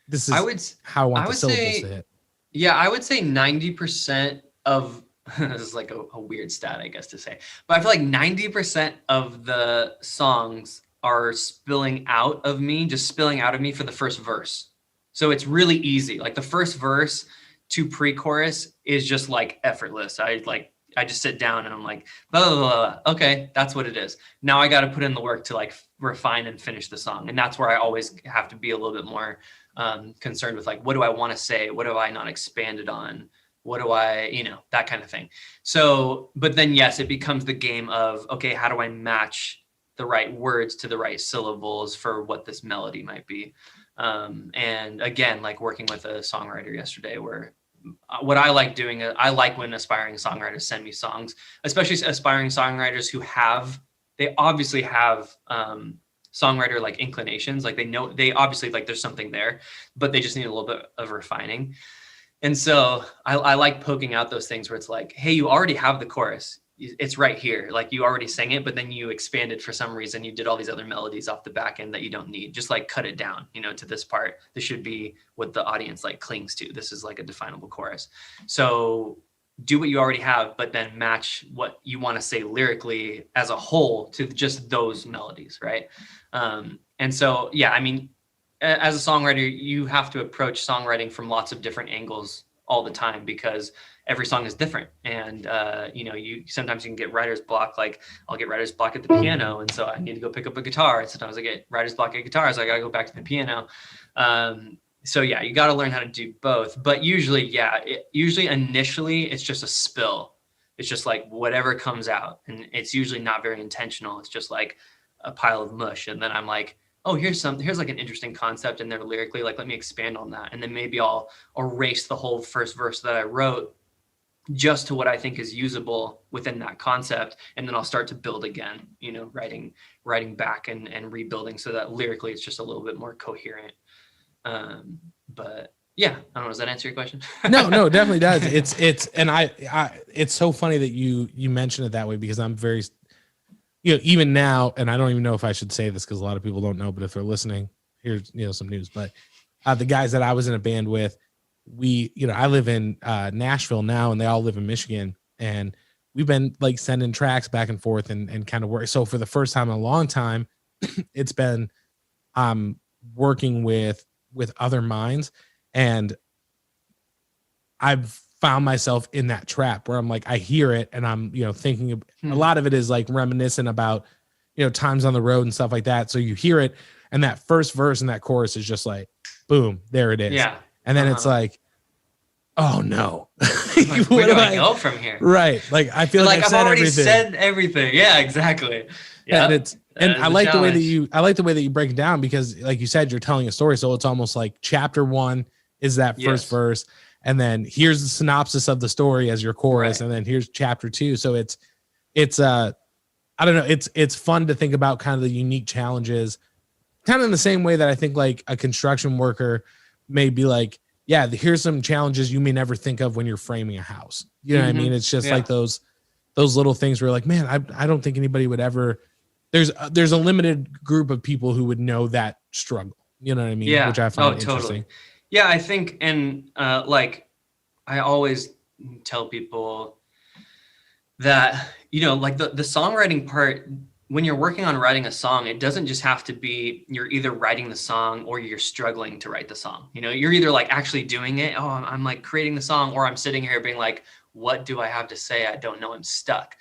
the syllables to hit? Yeah, I would say 90% of this is like a weird stat, I guess, to say, but I feel like 90% of the songs are spilling out of me for the first verse. So it's really easy. Like the first verse to pre-chorus is just like effortless. I just sit down and I'm like, blah, blah, blah. Okay, that's what it is. Now I got to put in the work to like refine and finish the song. And that's where I always have to be a little bit more concerned with like, what do I want to say? What have I not expanded on? What do I, that kind of thing. So, but then yes, it becomes the game of, okay, how do I match the right words to the right syllables for what this melody might be? And again, like working with a songwriter yesterday where what I like doing, I like when aspiring songwriters send me songs, especially aspiring songwriters who they obviously have songwriter like inclinations. Like they obviously like there's something there, but they just need a little bit of refining. And so I like poking out those things where it's like, hey, you already have the chorus. It's right here. Like you already sang it, but then you expanded for some reason. You did all these other melodies off the back end that you don't need. Just like cut it down, to this part. This should be what the audience like clings to. This is like a definable chorus. So do what you already have, but then match what you want to say lyrically as a whole to just those melodies, right? And so, yeah, I mean, as a songwriter, you have to approach songwriting from lots of different angles all the time because every song is different. And, sometimes you can get writer's block. Like I'll get writer's block at the piano. And so I need to go pick up a guitar. And sometimes I get writer's block at guitar. So I got to go back to the piano. So yeah, you got to learn how to do both. But usually initially it's just a spill. It's just like whatever comes out. And it's usually not very intentional. It's just like a pile of mush. And then I'm like, oh, here's like an interesting concept in there lyrically. Like, let me expand on that. And then maybe I'll erase the whole first verse that I wrote just to what I think is usable within that concept. And then I'll start to build again, writing back and rebuilding so that lyrically it's just a little bit more coherent. But Yeah. I don't know. Does that answer your question? No, definitely does. And it's so funny that you mention it that way, because I'm very, even now, and I don't even know if I should say this because a lot of people don't know, but if they're listening, here's, some news. But the guys that I was in a band with, I live in Nashville now, and they all live in Michigan, and we've been like sending tracks back and forth and kind of work. So for the first time in a long time, it's been working with other minds, and I've found myself in that trap where I'm like, I hear it and I'm, thinking a lot of it is like reminiscent about, times on the road and stuff like that. So you hear it, and that first verse and that chorus is just like, boom, there it is. Yeah. And then it's like, oh no, like, where do I go from here? Right. Like, I feel like I've already said everything. Yeah, exactly. Yeah. And I like the way that you break it down, because like you said, you're telling a story. So it's almost like chapter 1 is that first verse. And then here's the synopsis of the story as your chorus. Right. And then here's chapter 2. So it's I don't know. It's fun to think about kind of the unique challenges, kind of in the same way that I think like a construction worker may be like, yeah, here's some challenges you may never think of when you're framing a house. You know what I mean? It's just like those little things where like, man, I don't think anybody would ever, there's a limited group of people who would know that struggle. You know what I mean? Yeah. Which I find totally interesting. Yeah, I think, and like I always tell people that, like the songwriting part, when you're working on writing a song, it doesn't just have to be you're either writing the song or you're struggling to write the song. You're either like actually doing it. Oh, I'm like creating the song, or I'm sitting here being like, what do I have to say? I don't know. I'm stuck.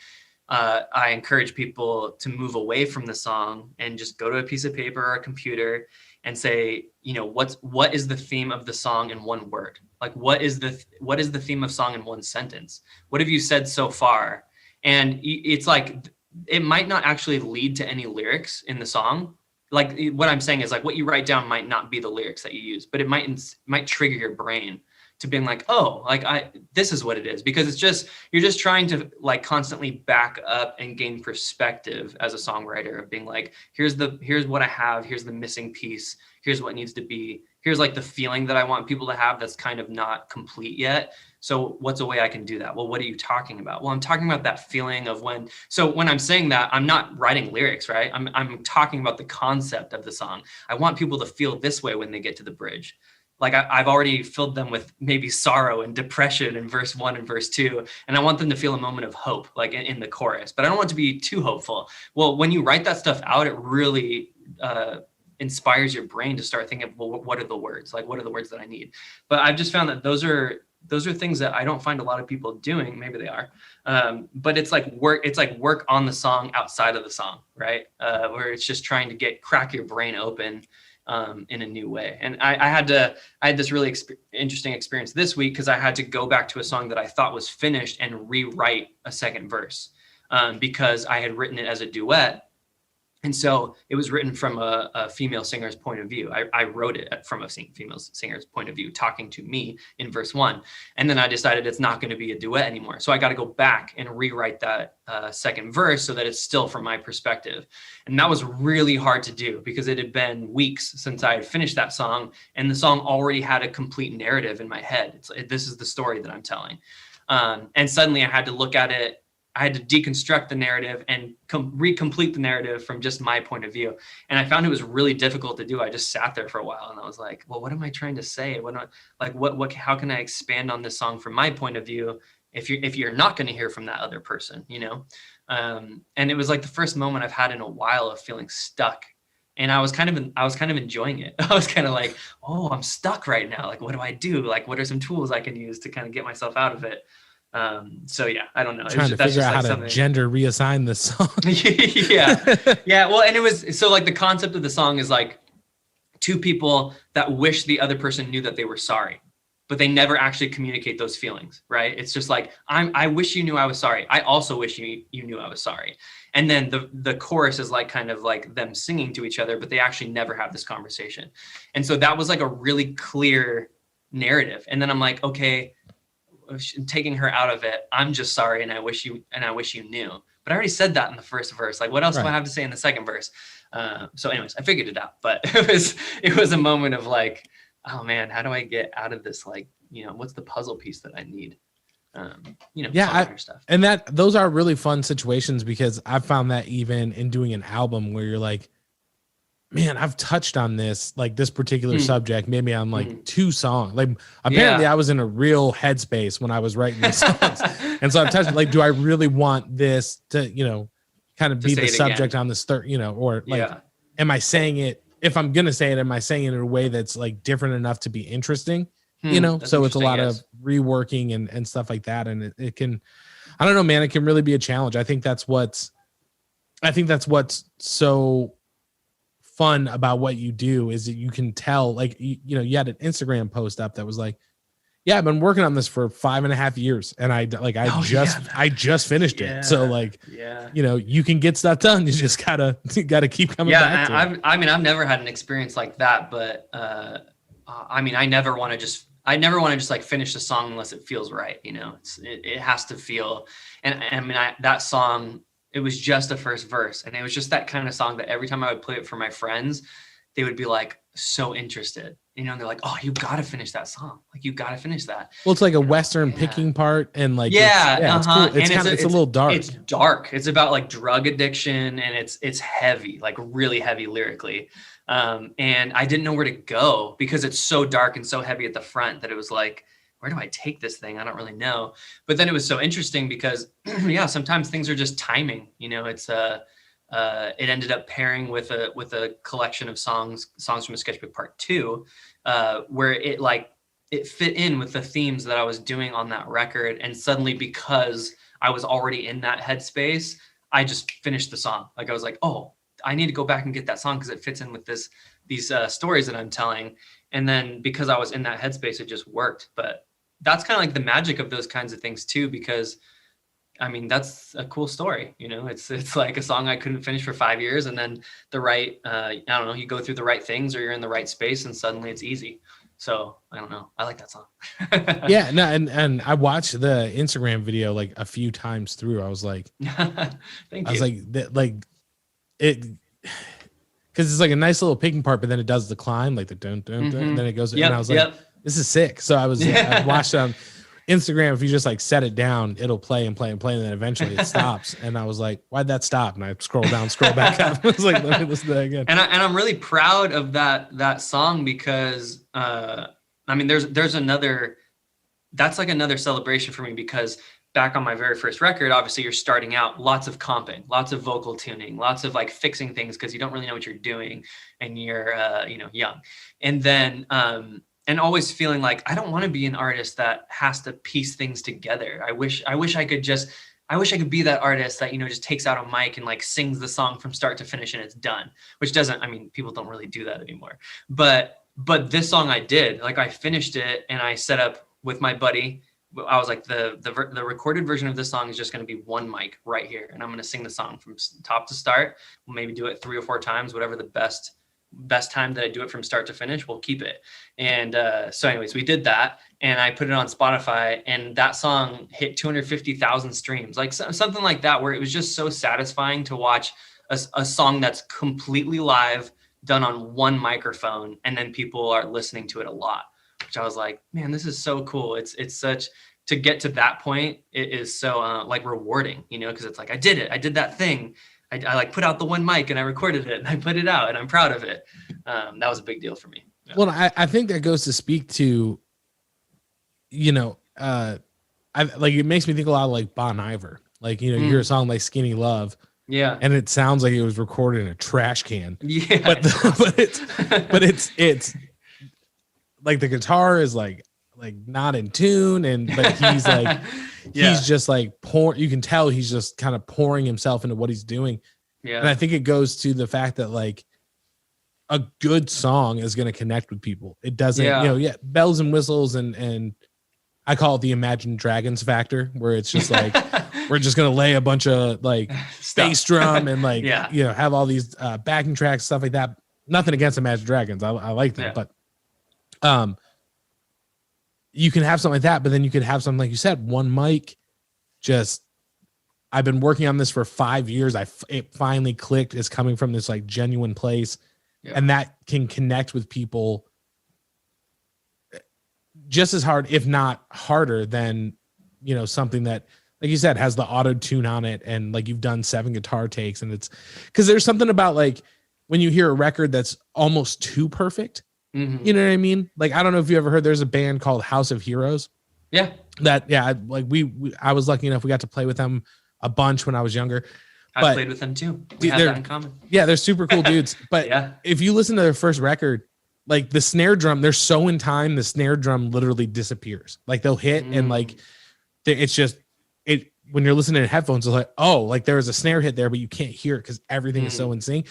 I encourage people to move away from the song and just go to a piece of paper or a computer and say, what is the theme of the song in one word? Like, what is the theme of song in one sentence? What have you said so far? And it's like, it might not actually lead to any lyrics in the song. Like, what I'm saying is like what you write down might not be the lyrics that you use, but it might trigger your brain to being like, oh, like this is what it is, because you're just trying to like constantly back up and gain perspective as a songwriter of being like, here's what I have, here's the missing piece, here's what needs to be, here's like the feeling that I want people to have that's kind of not complete yet. So what's a way I can do that? Well, what are you talking about? Well, I'm talking about that feeling of when I'm saying that, I'm not writing lyrics, right? I'm talking about the concept of the song. I want people to feel this way when they get to the bridge. Like I've already filled them with maybe sorrow and depression in verse 1 and verse 2. And I want them to feel a moment of hope, like in the chorus, but I don't want it to be too hopeful. Well, when you write that stuff out, it really inspires your brain to start thinking, well, what are the words? Like, what are the words that I need? But I've just found that those are things that I don't find a lot of people doing. Maybe they are. But it's like work on the song outside of the song, right? Where it's just trying to crack your brain open in a new way. And I had this really interesting experience this week, because I had to go back to a song that I thought was finished and rewrite a second verse because I had written it as a duet. And so it was written from a female singer's point of view. I wrote it from a female singer's point of view, talking to me in verse 1. And then I decided it's not going to be a duet anymore. So I got to go back and rewrite that second verse so that it's still from my perspective. And that was really hard to do, because it had been weeks since I had finished that song. And the song already had a complete narrative in my head. This is the story that I'm telling. And suddenly I had to look at it. I had to deconstruct the narrative and recomplete the narrative from just my point of view. And I found it was really difficult to do. I just sat there for a while and I was like, well, what am I trying to say? How can I expand on this song from my point of view if you're not going to hear from that other person, And it was like the first moment I've had in a while of feeling stuck. And I was kind of enjoying it. I was kind of like, oh, I'm stuck right now. Like, what do I do? Like, what are some tools I can use to kind of get myself out of it? So yeah, I don't know. Trying to figure out how to gender reassign this song. Yeah. Well, and it was, so like the concept of the song is like two people that wish the other person knew that they were sorry, but they never actually communicate those feelings, right? It's just like, I wish you knew I was sorry. I also wish you knew I was sorry. And then the chorus is like kind of like them singing to each other, but they actually never have this conversation. And so that was like a really clear narrative. And then I'm like, okay, taking her out of it, I'm just sorry, and I wish you knew. But I already said that in the first verse. Like, what else do I have to say in the second verse? So anyways, I figured it out. But it was a moment of like, oh man, how do I get out of this? Like, what's the puzzle piece that I need? Stuff. And those are really fun situations, because I've found that even in doing an album where you're like, man, I've touched on this, like this particular subject, maybe on like 2 songs. Like apparently I was in a real headspace when I was writing these songs. And so I've touched, like, do I really want this to, kind of be the subject on this third, or like, am I saying it, if I'm going to say it, am I saying it in a way that's like different enough to be interesting? So it's a lot of reworking and stuff like that. And it can, I don't know, man, it can really be a challenge. I think that's what's so fun about what you do, is that you can tell, like, you had an Instagram post up that was like, yeah, I've been working on this for 5.5 years, and I just finished it. So like, you can get stuff done. You just gotta keep coming back to it. I've never had an experience like that, but I never want to just like finish the song unless it feels right. It has to feel, and that song, it was just the first verse, and it was just that kind of song that every time I would play it for my friends, they would be like so interested, and they're like, oh, you got to finish that song. Like, you got to finish that. Well, it's like a Western picking part, and like, it's cool. It's a little dark. It's dark. It's about like drug addiction, and it's heavy, like really heavy lyrically. And I didn't know where to go, because it's so dark and so heavy at the front that it was like, where do I take this thing? I don't really know. But then it was so interesting because sometimes things are just timing. It's it ended up pairing with a collection of songs from a sketchbook part 2, where it fit in with the themes that I was doing on that record. And suddenly, because I was already in that headspace, I just finished the song. Like, I was like, oh, I need to go back and get that song because it fits in with these stories that I'm telling. And then because I was in that headspace, it just worked. But that's kind of like the magic of those kinds of things too, because that's a cool story. It's like a song I couldn't finish for 5 years, and then the right, I don't know, you go through the right things, or you're in the right space, and suddenly it's easy. So I don't know. I like that song. Yeah, no, and I watched the Instagram video like a few times through. I was like, Thank you. was like it, because it's like a nice little picking part, but then it does the climb, like the dun dun dun, and then it goes. And I was like, this is sick. So I watched it on Instagram. If you just like set it down, it'll play and play and play, and then eventually it stops. And I was like, why'd that stop? And I scroll back up. I was like, let me listen to that again. And I'm really proud of that song, because there's another, that's like another celebration for me, because back on my very first record, obviously you're starting out, lots of comping, lots of vocal tuning, lots of like fixing things, because you don't really know what you're doing, and you're young. And then and always feeling like I don't want to be an artist that has to piece things together. I wish I could be that artist that, just takes out a mic and like sings the song from start to finish and it's done, which people don't really do that anymore. But this song I did, like, I finished it and I set up with my buddy. I was like, the recorded version of this song is just going to be one mic right here, and I'm going to sing the song from top to start. We'll maybe do it 3 or 4 times, whatever the best time that I do it from start to finish, we'll keep it. And so anyways, we did that, and I put it on Spotify, and that song hit 250,000 streams, like something like that, where it was just so satisfying to watch a song that's completely live, done on one microphone, and then people are listening to it a lot, which I was like, man, this is so cool. It's such, to get to that point, it is so like rewarding, because it's like, I did it. I did that thing. I like put out the one mic and I recorded it and I put it out and I'm proud of it. That was a big deal for me. Yeah. Well, I think that goes to speak to, I like, it makes me think a lot of like Bon Iver. Like, you hear a song like Skinny Love. Yeah. And it sounds like it was recorded in a trash can. Yeah. But it's like the guitar is like not in tune, but he's like, he's just like you can tell he's just kind of pouring himself into what he's doing. Yeah. And I think it goes to the fact that like a good song is going to connect with people. It doesn't, bells and whistles and I call it the Imagine Dragons factor, where it's just like, we're just going to lay a bunch of like bass drum and like, have all these backing tracks, stuff like that. Nothing against Imagine Dragons. I like them, but you can have something like that, but then you could have something like you said, one mic. Just, I've been working on this for 5 years. It finally clicked. It's coming from this like genuine place, and that can connect with people just as hard, if not harder than, you know, something that, like you said, has the auto tune on it. And like you've done 7 guitar takes, and it's because there's something about like when you hear a record that's almost too perfect, Mm-hmm. you know what I mean? Like, I don't know if you ever heard, there's a band called House of Heroes. Yeah. That, yeah, like I was lucky enough, we got to play with them a bunch when I was younger. I played with them too. We have that in common. Yeah, they're super cool dudes. But yeah, if you listen to their first record, like the snare drum, they're so in time, the snare drum literally disappears. Like they'll hit and like it's just it when you're listening to headphones, it's like, oh, like there was a snare hit there, but you can't hear it because everything is so in sync.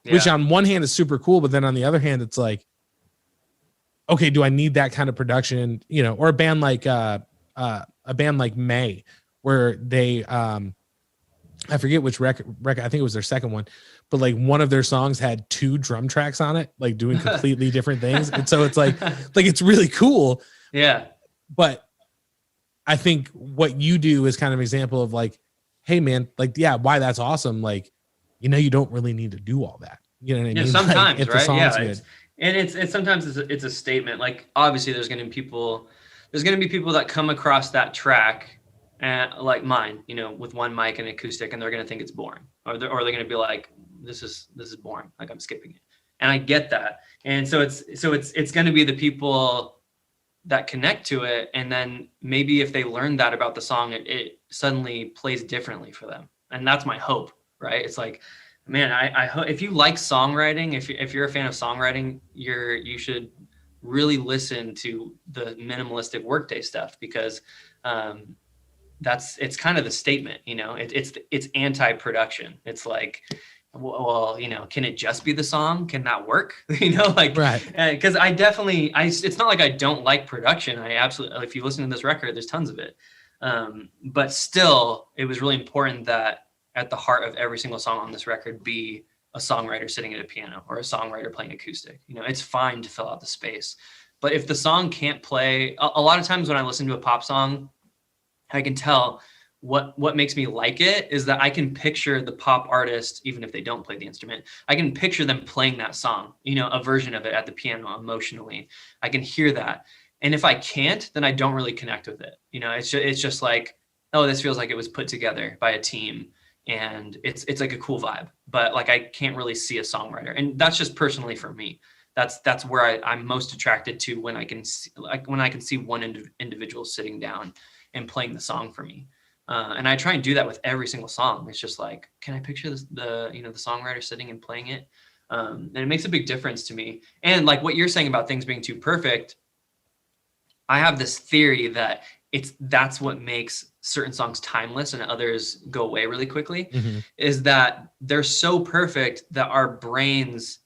Yeah. Which on one hand is super cool, but then on the other hand, it's like, okay, do I need that kind of production? You know, or a band like May, where they I forget which record, I think it was their second one, but like one of their songs had 2 drum tracks on it, like doing completely different things. And so it's like it's really cool. Yeah. But I think what you do is kind of an example of like, hey man, like, yeah, why that's awesome. Like, you know, you don't really need to do all that. You know what I mean? Sometimes, like, right? Yeah. It's sometimes it's a statement. Like obviously there's going to be people that come across that track like mine, you know, with one mic and acoustic, and they're going to think it's boring, or they're going to be like, this is boring. Like I'm skipping it. And I get that. And so it's going to be the people that connect to it. And then maybe if they learn that about the song, it suddenly plays differently for them. And that's my hope, right? It's like, man, I hope if you like songwriting, if you're a fan of songwriting, you should really listen to the minimalistic Workday stuff, because it's kind of the statement, you know, it's anti-production. It's like, well, you know, can it just be the song? Can that work? You know, like, right. Cause it's not like I don't like production. I absolutely, if you listen to this record, there's tons of it. But still it was really important that at the heart of every single song on this record be a songwriter sitting at a piano or a songwriter playing acoustic. You know, it's fine to fill out the space, but if the song can't play, a lot of times when I listen to a pop song, I can tell what makes me like it is that I can picture the pop artist, even if they don't play the instrument, I can picture them playing that song, you know, a version of it at the piano emotionally. I can hear that. And if I can't, then I don't really connect with it. You know, it's just like, oh, this feels like it was put together by a team, and it's like a cool vibe, but like, I can't really see a songwriter. And that's just personally for me. That's where I'm most attracted to when I can see one individual sitting down and playing the song for me. And I try and do that with every single song. It's just like, can I picture the songwriter sitting and playing it? And it makes a big difference to me. And like what you're saying about things being too perfect, I have this theory that that's what makes certain songs timeless and others go away really quickly, is that they're so perfect that our brains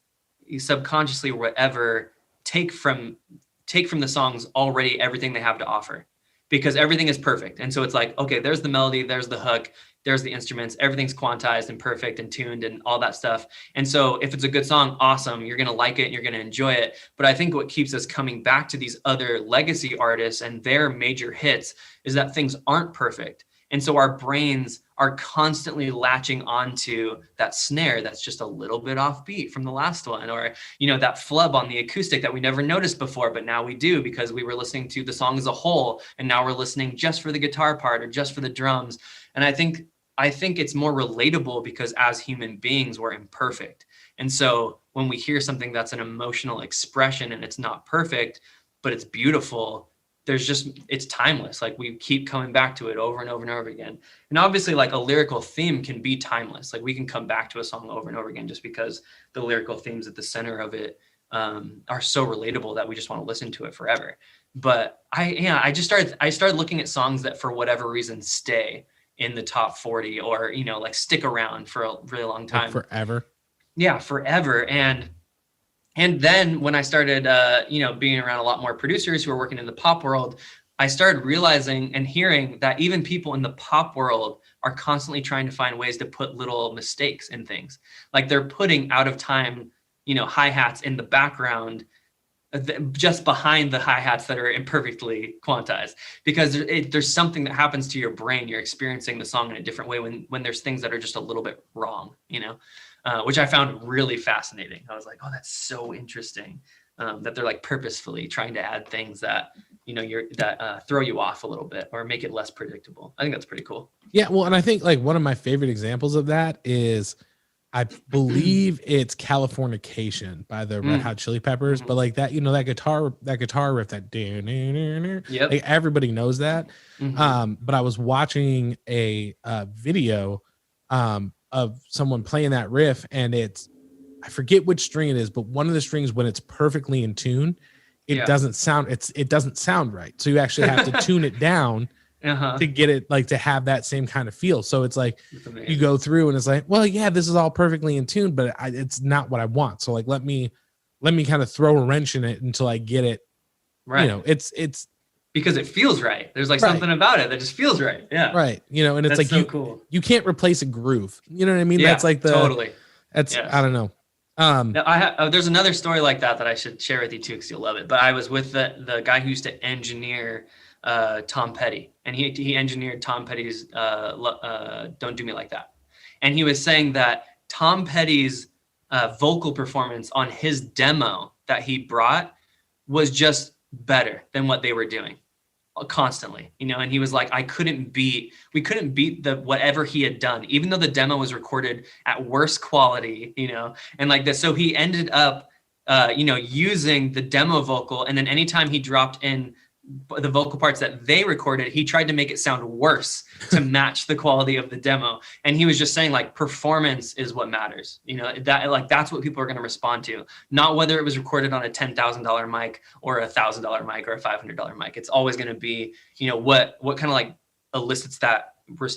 subconsciously or whatever take from the songs already everything they have to offer, because everything is perfect. And so it's like, okay, there's the melody, there's the hook, there's the instruments, everything's quantized and perfect and tuned and all that stuff. And so if it's a good song, awesome, you're going to like it and you're going to enjoy it. But I think what keeps us coming back to these other legacy artists and their major hits is that things aren't perfect. And so our brains are constantly latching onto that snare that's just a little bit offbeat from the last one, or, you know, that flub on the acoustic that we never noticed before, but now we do because we were listening to the song as a whole, and now we're listening just for the guitar part or just for the drums. And I think it's more relatable because as human beings, we're imperfect. And so when we hear something that's an emotional expression and it's not perfect, but it's beautiful, it's timeless. Like we keep coming back to it over and over and over again. And obviously like a lyrical theme can be timeless. Like we can come back to a song over and over again just because the lyrical themes at the center of it are so relatable that we just want to listen to it forever. But I started looking at songs that for whatever reason stay in the top 40 or, you know, like stick around for a really long time. Like forever. Yeah, forever. And then when I started, being around a lot more producers who are working in the pop world, I started realizing and hearing that even people in the pop world are constantly trying to find ways to put little mistakes in things. Like they're putting out of time, hi-hats in the background, just behind the hi-hats that are imperfectly quantized, because there's something that happens to your brain. You're experiencing the song in a different way when there's things that are just a little bit wrong, which I found really fascinating. I was like, oh, that's so interesting, that they're like purposefully trying to add things that throw you off a little bit or make it less predictable. I think that's pretty cool. Yeah, well, and I think like one of my favorite examples of that is, I believe it's Californication by the Red Hot Chili Peppers, but like that, that guitar riff, Yep. like everybody knows that. But I was watching a video of someone playing that riff, and I forget which string it is, but one of the strings, when it's perfectly in tune, it doesn't sound right. So you actually have to tune it down to get it like to have that same kind of feel. So it's like you go through and it's like, well, yeah, this is all perfectly in tune, but it's not what I want. So like, let me kind of throw a wrench in it until I get it right. It's because it feels right. There's like something about it that just feels right. Yeah. Right. And it's that's like, so cool. You can't replace a groove. You know what I mean? Yeah, that's like totally. That's, I don't know. Now there's another story like that I should share with you too, because you'll love it. But I was with the guy who used to engineer Tom Petty, and he engineered Tom Petty's "Don't Do Me Like That," and he was saying that Tom Petty's vocal performance on his demo that he brought was just better than what they were doing constantly, and he was like, we couldn't beat the whatever he had done, even though the demo was recorded at worse quality, and like this. So he ended up using the demo vocal, and then anytime he dropped in the vocal parts that they recorded, he tried to make it sound worse to match the quality of the demo. And he was just saying like, performance is what matters, that like, that's what people are going to respond to, not whether it was recorded on a $10,000 mic or $1,000 mic or a $500 mic. It's always going to be, what kind of like elicits that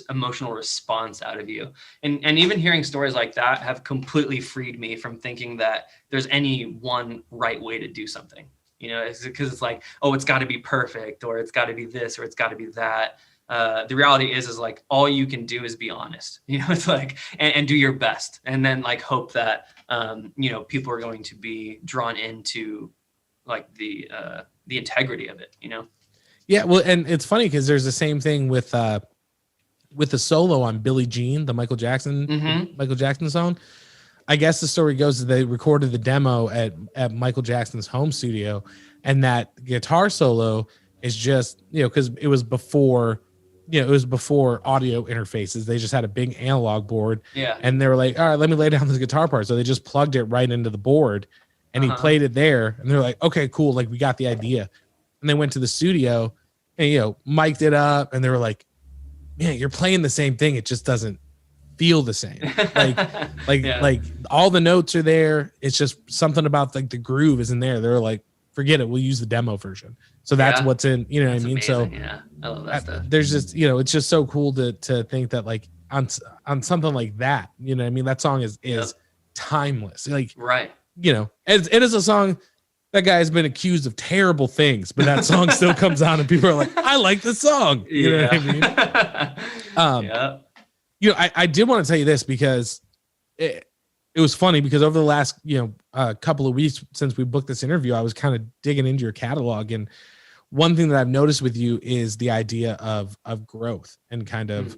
emotional response out of you. And even hearing stories like that have completely freed me from thinking that there's any one right way to do something. It's because it's like, oh, it's got to be perfect, or it's got to be this, or it's got to be that. The reality is like all you can do is be honest. It's like and do your best, and then like hope that people are going to be drawn into like the integrity of it. Yeah, well, and it's funny because there's the same thing with the solo on Billie Jean, the Michael Jackson song. I guess the story goes that they recorded the demo at Michael Jackson's home studio, and that guitar solo is just, because it was before audio interfaces. They just had a big analog board. Yeah. And they were like, all right, let me lay down this guitar part. So they just plugged it right into the board, and he played it there. And they're like, okay, cool. Like, we got the idea. And they went to the studio and, mic'd it up, and they were like, man, you're playing the same thing. It just doesn't feel the same. Like all the notes are there. It's just something about like the groove isn't there. They're like, forget it. We'll use the demo version. So that's what's in, what I mean? Amazing. So yeah, I love that stuff. There's just, it's just so cool to think that like on something like that, that song is timeless. Like, right. It is a song that guy has been accused of terrible things, but that song still comes on and people are like, I like the song. You know what I mean? I did want to tell you this because it was funny, because over the last, couple of weeks since we booked this interview, I was kind of digging into your catalog. And one thing that I've noticed with you is the idea of growth and kind of,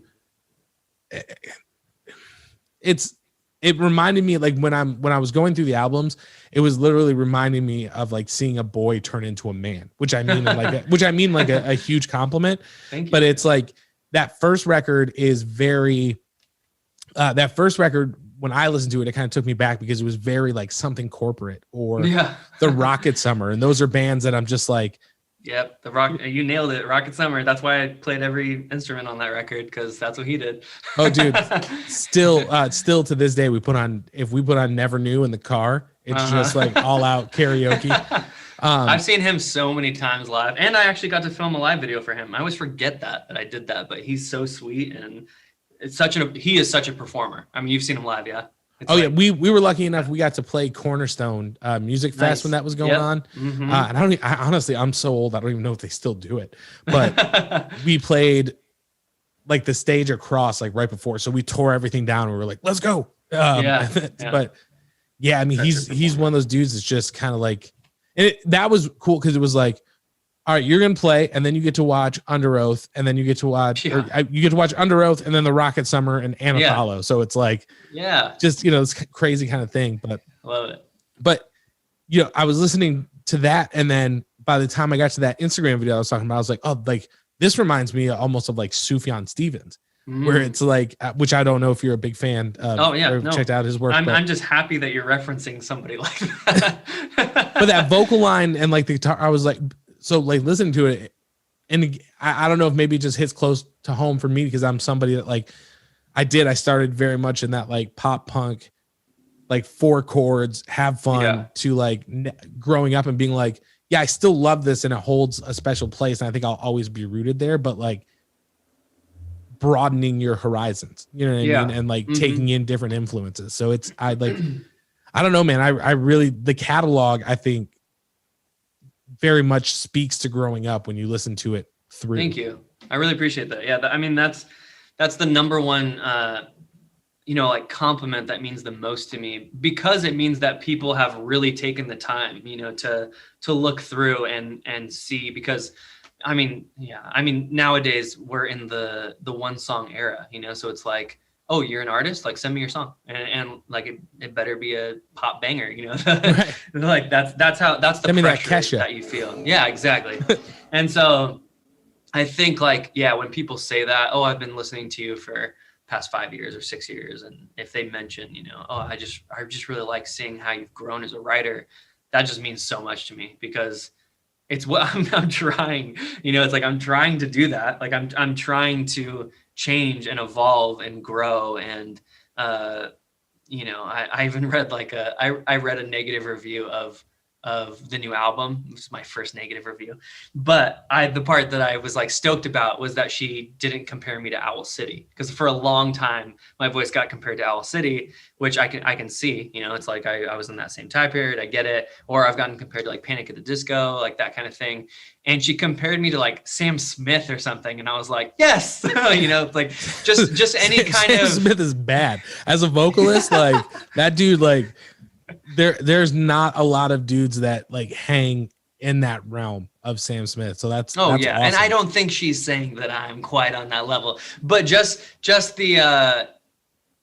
it reminded me like when I was going through the albums, it was literally reminding me of like seeing a boy turn into a man, which I mean like a huge compliment. Thank you. But it's like, that first record is very, that first record, when I listened to it, it kind of took me back because it was very like Something Corporate or the Rocket Summer. And those are bands that I'm just like, yep. You nailed it. Rocket Summer. That's why I played every instrument on that record, because that's what he did. Oh, dude. Still to this day, if we put on Never Knew in the car, it's just like all out karaoke. I've seen him so many times live, and I actually got to film a live video for him. I always forget that I did that, but he's so sweet, and he is such a performer. I mean, you've seen him live, yeah? Yeah, we were lucky enough. We got to play Cornerstone Music Fest when that was going on. Mm-hmm. And honestly, I'm so old, I don't even know if they still do it. But we played like the stage across like right before, so we tore everything down. And we were like, let's go. But yeah, I mean, he's one of those dudes that's just kind of like. And that was cool because it was like, all right, you're going to play, and then you get to watch Under Oath, and then you get to watch Under Oath, and then the Rocket Summer and Anatolo. Yeah. So it's like, just, this crazy kind of thing. But love it. But, I was listening to that, and then by the time I got to that Instagram video I was talking about, I was like, oh, like this reminds me almost of like Sufjan Stevens, where it's like, which I don't know if you're a big fan of. Oh yeah, or checked out his work. I'm just happy that you're referencing somebody like that. But that vocal line and like the guitar, I was like, so like listening to it, and I don't know if maybe it just hits close to home for me because I'm somebody that like I started very much in that like pop punk, like 4 chords, have fun to like growing up and being like, yeah, I still love this and it holds a special place. And I think I'll always be rooted there, but like broadening your horizons, you know what I mean? And like taking in different influences. So it's, I don't know, man. I really, the catalog, I think very much speaks to growing up when you listen to it through. Thank you. I really appreciate that. Yeah. I mean, that's the number one, like compliment that means the most to me, because it means that people have really taken the time, to look through and see, because I mean, nowadays we're in the one song era, so it's like, oh, you're an artist, like send me your song, and like it better be a pop banger, right. Like that's the pressure that you feel. Yeah, exactly. And so I think like, when people say that, oh, I've been listening to you for past 5 years or 6 years, and if they mention, oh, I just really like seeing how you've grown as a writer, that just means so much to me, because it's what I'm trying, it's like I'm trying to do that. Like I'm trying to change and evolve and grow. And I even read like I read a negative review of the new album. It was my first negative review, but the part that I was like stoked about was that she didn't compare me to Owl City, because for a long time my voice got compared to Owl City, which I can see, it's like I was in that same time period. I get it. Or I've gotten compared to like Panic at the Disco, like that kind of thing. And she compared me to like Sam Smith or something, and I was like, yes, like just any kind Sam of. Smith is bad as a vocalist. Like that dude, like. There's not a lot of dudes that like hang in that realm of Sam Smith. So that's awesome. And I don't think she's saying that I'm quite on that level, but just the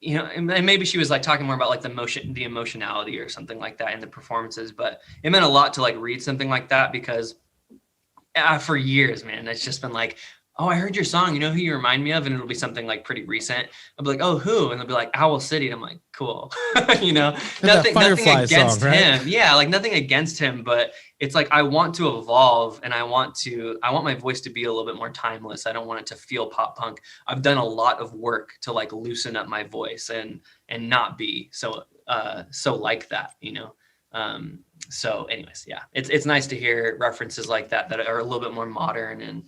and maybe she was like talking more about like the emotionality or something like that in the performances, but it meant a lot to like read something like that, because for years, man, it's just been like, oh, I heard your song, who you remind me of? And it'll be something like pretty recent. I'll be like, oh, who? And they'll be like, Owl City. And I'm like, cool. Nothing against song, right? him. Yeah, like nothing against him, but it's like I want to evolve, and I want my voice to be a little bit more timeless. I don't want it to feel pop punk. I've done a lot of work to like loosen up my voice and not be so like that, So anyways, yeah, it's nice to hear references like that are a little bit more modern, and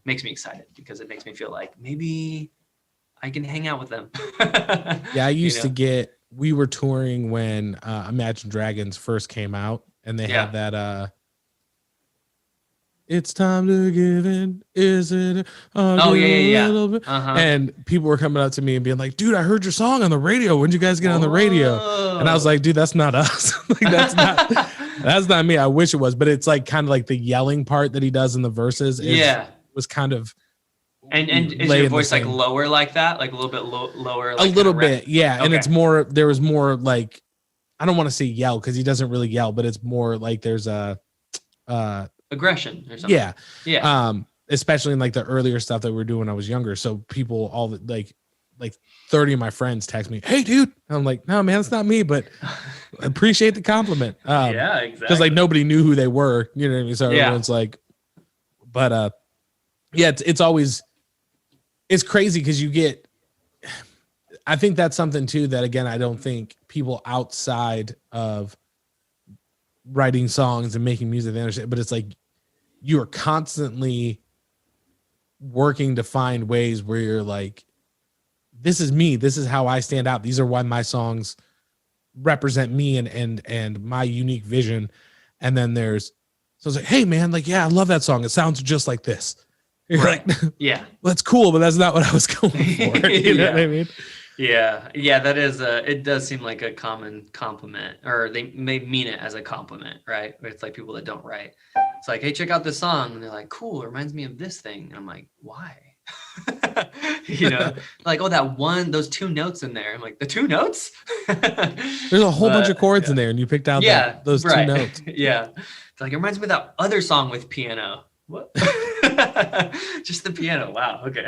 makes me excited, because it makes me feel like maybe I can hang out with them. Yeah, I used to we were touring when Imagine Dragons first came out, and they had that it's time to give in, is it? And people were coming up to me and being like, dude, I heard your song on the radio. When'd you guys get on the radio? And I was like, dude, that's not us. Like, that's not me. I wish it was, but it's like kind of like the yelling part that he does in the verses was kind of. And is your voice like lower like that? Like a little bit lower? Like a little bit, yeah. Okay. And it's more, there was more like, I don't want to say yell, because he doesn't really yell, but it's more like there's a aggression or something. Yeah. Especially in like the earlier stuff that we were doing when I was younger. So people, all the like 30 of my friends text me, hey dude. And I'm like, no man, it's not me, but appreciate the compliment. Yeah, exactly. Because like nobody knew who they were, you know what I mean? So everyone's like, but it's always, it's crazy because I think that's something too that, again, I don't think people outside of writing songs and making music, they understand, but it's like you are constantly working to find ways where you're like, this is me, this is how I stand out, these are why my songs represent me and my unique vision. And then so it's like, hey man, like, yeah, I love that song, it sounds just like this. You're right. Like, yeah, well, that's cool, but that's not what I was going for. You know what I mean? Yeah, that is it does seem like a common compliment, or they may mean it as a compliment, right? It's like people that don't write. It's like, hey, check out this song. And they're like, cool, it reminds me of this thing. And I'm like, why? you know, like, oh, those 2 notes in there. I'm like, the 2 notes? There's a whole bunch of chords in there, and you picked out those 2 notes. Yeah. It's like, it reminds me of that other song with piano. What? Just the piano. Wow. Okay.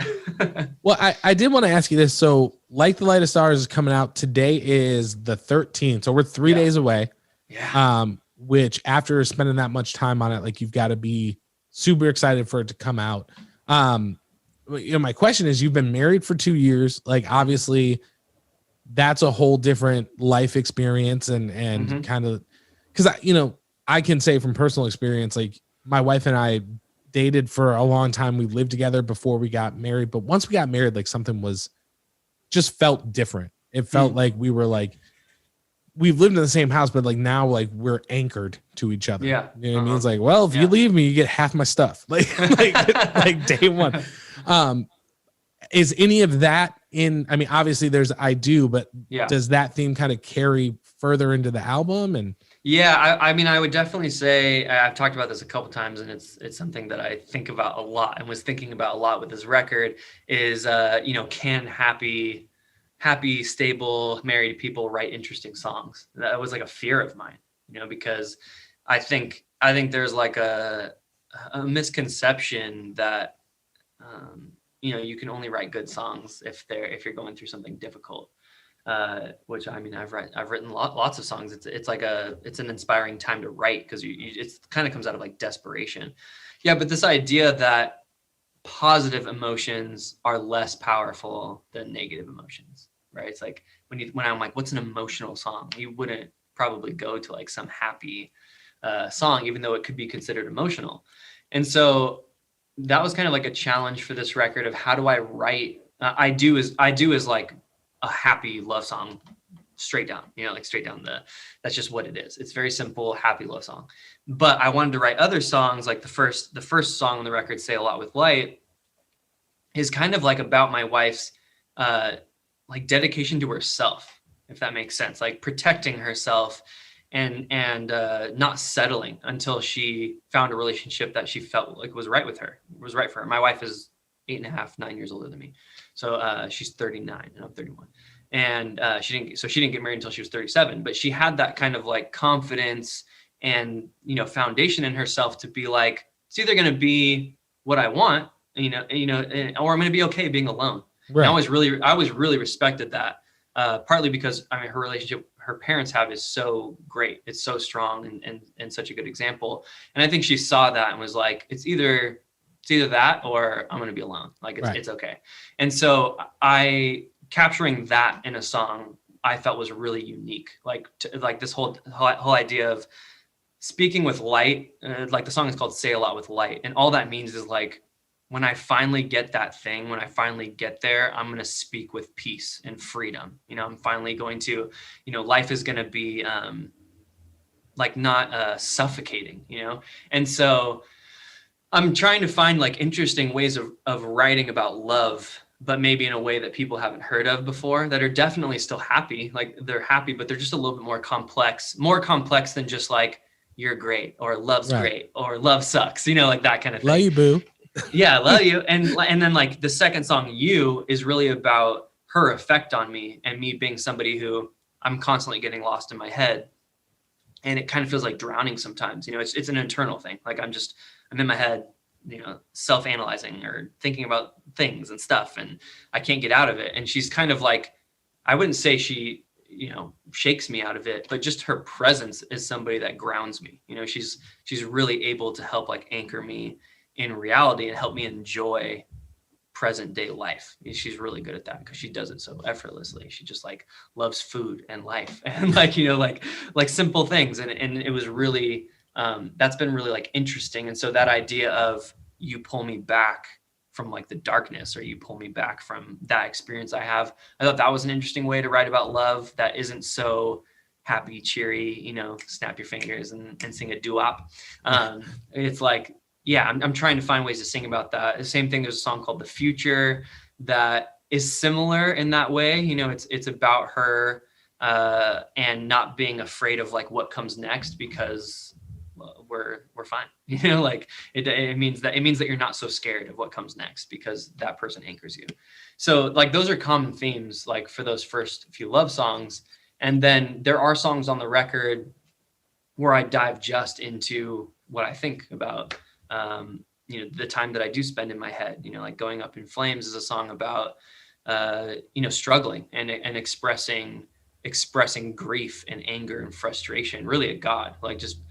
Well, I did want to ask you this. So Like the Light of Stars is coming out. Today is the 13th. So we're 3 days away. Yeah. Which after spending that much time on it, like, you've got to be super excited for it to come out. My question is, you've been married for 2 years. Like, obviously that's a whole different life experience and kind of, cause I can say from personal experience, like, my wife and I dated for a long time. We lived together before we got married, but once we got married, like, something just felt different. It felt like we were like, we've lived in the same house, but like now, like, we're anchored to each other. Yeah. You know what I mean? It's like, well, if you leave me, you get half my stuff. Like day one. Is any of that in, I mean, obviously there's I Do, but does that theme kind of carry further into the album? And I mean, I would definitely say, I've talked about this a couple times, and it's something that I think about a lot and was thinking about a lot with this record is, can happy, stable, married people write interesting songs? That was like a fear of mine, because I think there's like a misconception that, you can only write good songs if you're going through something difficult. Which, I mean, I've written lots of songs. It's an inspiring time to write, because it kind of comes out of like desperation. Yeah. But this idea that positive emotions are less powerful than negative emotions, right? It's like when I'm like, what's an emotional song? You wouldn't probably go to like some happy song, even though it could be considered emotional. And so that was kind of like a challenge for this record of how do I write? I do is like a happy love song, straight down, that's just what it is. It's very simple, happy love song. But I wanted to write other songs, like the first song on the record, Say a Lot with Light, is kind of like about my wife's like dedication to herself, if that makes sense, like protecting herself and not settling until she found a relationship that she felt like was right for her. My wife is 8.5, 9 years older than me. So she's 39 and I'm 31. And she didn't get married until she was 37, but she had that kind of like confidence and, foundation in herself to be like, it's either going to be what I want, or I'm going to be okay being alone. Right. And I was really respected that, partly because, I mean, her relationship her parents have is so great. It's so strong and such a good example. And I think she saw that and was like, it's either that or I'm going to be alone. Like it's okay. And so capturing that in a song, I felt was really unique. Like this whole idea of speaking with light, like the song is called Say a Lot with Light. And all that means is like, when I finally get that thing, when I finally get there, I'm going to speak with peace and freedom. I'm finally going to, life is going to be like not suffocating, And so I'm trying to find like interesting ways of writing about love, but maybe in a way that people haven't heard of before, that are definitely still happy. Like they're happy, but they're just a little bit more complex than just like, you're great or love's great or love sucks, like that kind of thing. Love you, boo. Yeah, love you. And then like the second song, You, is really about her effect on me and me being somebody who I'm constantly getting lost in my head. And it kind of feels like drowning sometimes. It's an internal thing. Like I'm in my head, self-analyzing or thinking about things and stuff, and I can't get out of it. And she's kind of like, I wouldn't say she, shakes me out of it, but just her presence is somebody that grounds me. She's really able to help like anchor me in reality and help me enjoy present day life. She's really good at that because she does it so effortlessly. She just like loves food and life and like, like simple things. And it was really, that's been really like interesting. And so that idea of you pull me back from like the darkness, or you pull me back from that experience I have, I thought that was an interesting way to write about love that isn't so happy, cheery, snap your fingers and sing a doo-wop. It's like, yeah, I'm trying to find ways to sing about that. The same thing, there's a song called The Future that is similar in that way. It's about her and not being afraid of like what comes next, because we're fine. You know, like it means that you're not so scared of what comes next because that person anchors you. So like those are common themes, like for those first few love songs. And then there are songs on the record where I dive just into what I think about, you know, the time that I do spend in my head. You know, like Going Up in Flames is a song about, you know, struggling and expressing grief and anger and frustration, really at God, like just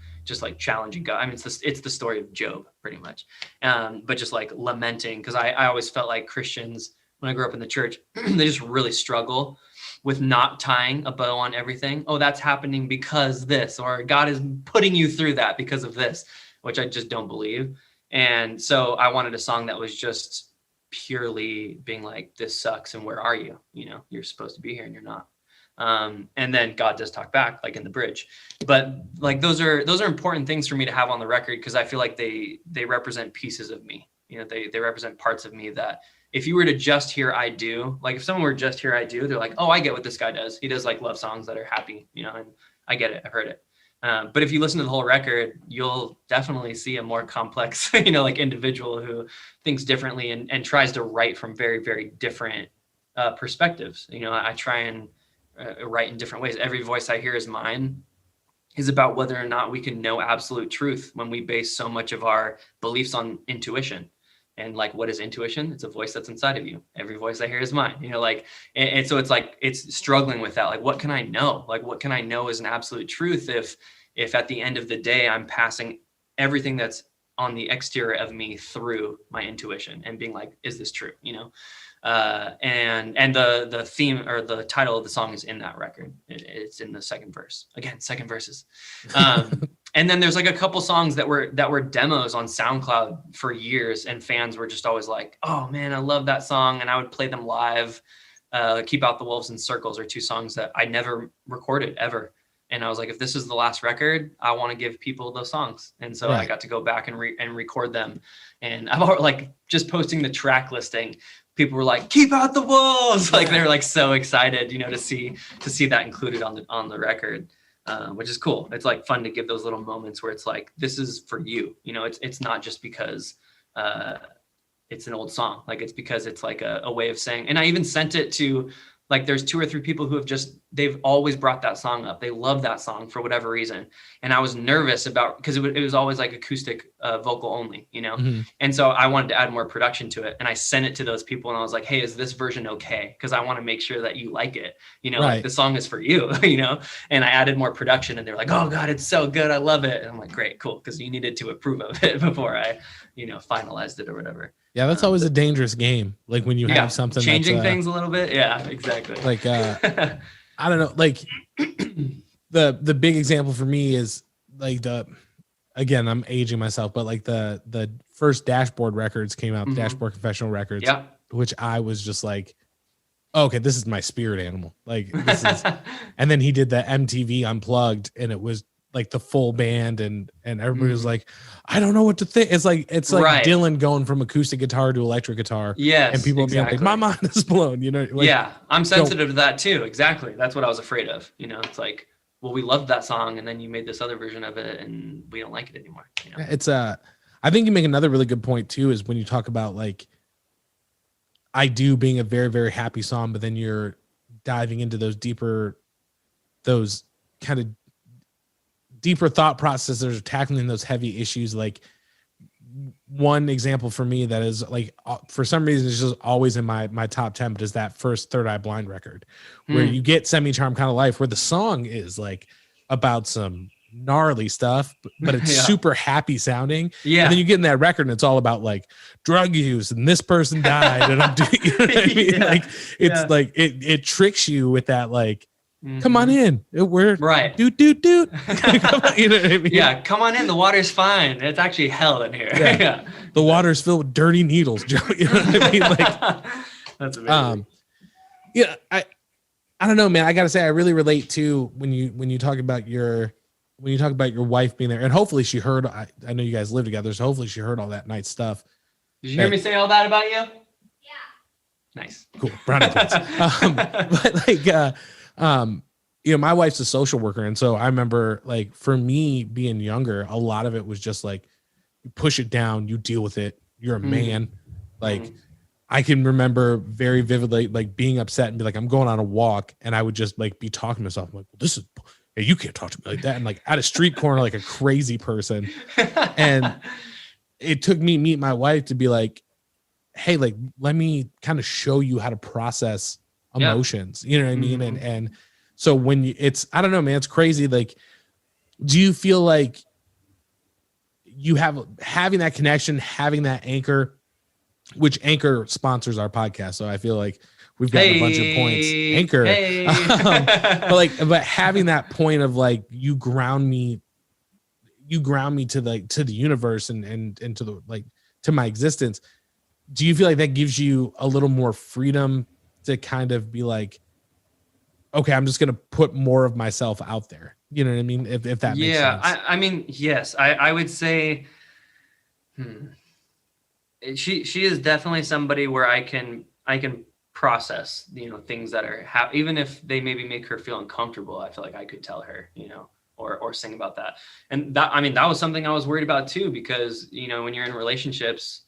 like challenging God. I mean, it's the story of Job pretty much, but just like lamenting, because I always felt like Christians, when I grew up in the church, they just really struggle with not tying a bow on everything. Oh, that's happening because this, or God is putting you through that because of this, which I just don't believe. And so I wanted a song that was just purely being like, this sucks and where are you? You know, you're supposed to be here and you're not. And then God does talk back, like in the bridge. But like those are important things for me to have on the record, because I feel like they represent pieces of me. You know, they represent parts of me that if you were to just hear I Do, like if someone were just hear I Do, they're like, oh, I get what this guy does. He does like love songs that are happy, you know, and I get it. I've heard it. But if you listen to the whole record, you'll definitely see a more complex, you know, like individual who thinks differently and tries to write from very, very different perspectives. You know, I try and write in different ways. Every voice I hear is mine is about whether or not we can know absolute truth when we base so much of our beliefs on intuition. And like, what is intuition? It's a voice that's inside of you. Every voice I hear is mine, you know, like, and so it's like, it's struggling with that. Like, what can I know? Like, what can I know is an absolute truth if at the end of the day, I'm passing everything that's on the exterior of me through my intuition and being like, is this true? You know? And the theme or the title of the song is in that record. It's in the second verse. Again, second verses. And then there's like a couple songs that were demos on SoundCloud for years, and fans were just always like, oh man, I love that song. And I would play them live. Keep Out the Wolves and Circles are two songs that I never recorded ever. And I was like, if this is the last record, I want to give people those songs. And so I got to go back and record them. And I'm like just posting the track listing. People were like, keep out the wolves. Like they were like so excited, you know, to see that included on the record, which is cool. It's like fun to give those little moments where it's like, this is for you. You know, it's not just because it's an old song. Like it's because it's like a way of saying, and I even sent it to, like, there's 2 or 3 people who they've always brought that song up. They love that song for whatever reason. And I was nervous about, because it was always like acoustic vocal only, you know? Mm-hmm. And so I wanted to add more production to it. And I sent it to those people and I was like, hey, is this version okay? Because I want to make sure that you like it. You know, like the song is for you, you know? And I added more production and they're like, oh God, it's so good. I love it. And I'm like, great, cool. Because you needed to approve of it before I, you know, finalized it or whatever. Yeah, that's always a dangerous game. Like when you have something changing things a little bit. Yeah, exactly. Like I don't know. Like the big example for me is like again, I'm aging myself, but like the first Dashboard records came out, the Dashboard Confessional records, which I was just like, oh, okay, this is my spirit animal. Like this is, and then he did the MTV Unplugged, and it was like the full band, and everybody was like, I don't know what to think. It's like Dylan going from acoustic guitar to electric guitar. Yes, and people being like, my mind is blown. You know, like, yeah, I'm sensitive to that too. Exactly, that's what I was afraid of. You know, it's like, well, we loved that song, and then you made this other version of it, and we don't like it anymore. You know? It's I think you make another really good point too, is when you talk about like, I Do being a very, very happy song, but then you're diving into those kind of deeper thought processes, tackling those heavy issues. Like one example for me that is like, for some reason, it's just always in my top 10, but is that first Third Eye Blind record where you get Semi-Charmed Kind of Life, where the song is like about some gnarly stuff, but it's super happy sounding. Yeah. And then you get in that record and it's all about like drug use and this person died and I'm doing, you know what I mean? Like it's like, it tricks you with that, like, come on in. We're right. Doot. You know what I mean? Yeah, come on in. The water's fine. It's actually hell in here. Yeah. The water's filled with dirty needles, Joe. You know what I mean? Like, that's amazing. Yeah, I don't know, man. I gotta say, I really relate to when you talk about your wife being there, and hopefully she heard. I know you guys live together, so hopefully she heard all that nice stuff. Did you hear me say all that about you? Yeah. Nice. Cool. Brownie points. But like. my wife's a social worker. And so I remember like for me being younger, a lot of it was just like, you push it down, you deal with it. You're a man. Like I can remember very vividly, like being upset and be like, I'm going on a walk. And I would just like be talking to myself. I'm like, well, this is, hey, you can't talk to me like that. And like at a street corner, like a crazy person. And it took me meeting my wife to be like, hey, like, let me kind of show you how to process emotions. You know what I mean? And so when I don't know, man, it's crazy. Like, do you feel like you having that connection, having that anchor, which Anchor sponsors our podcast. So I feel like we've got a bunch of points. Anchor. But having that point of like, you ground me to the universe and to the, like, to my existence. Do you feel like that gives you a little more freedom to kind of be like, okay, I'm just going to put more of myself out there. You know what I mean? If that makes sense. I mean, yes, I would say, she is definitely somebody where I can process, things that are even if they maybe make her feel uncomfortable. I feel like I could tell her, or sing about that. And that was something I was worried about too, because, when you're in relationships,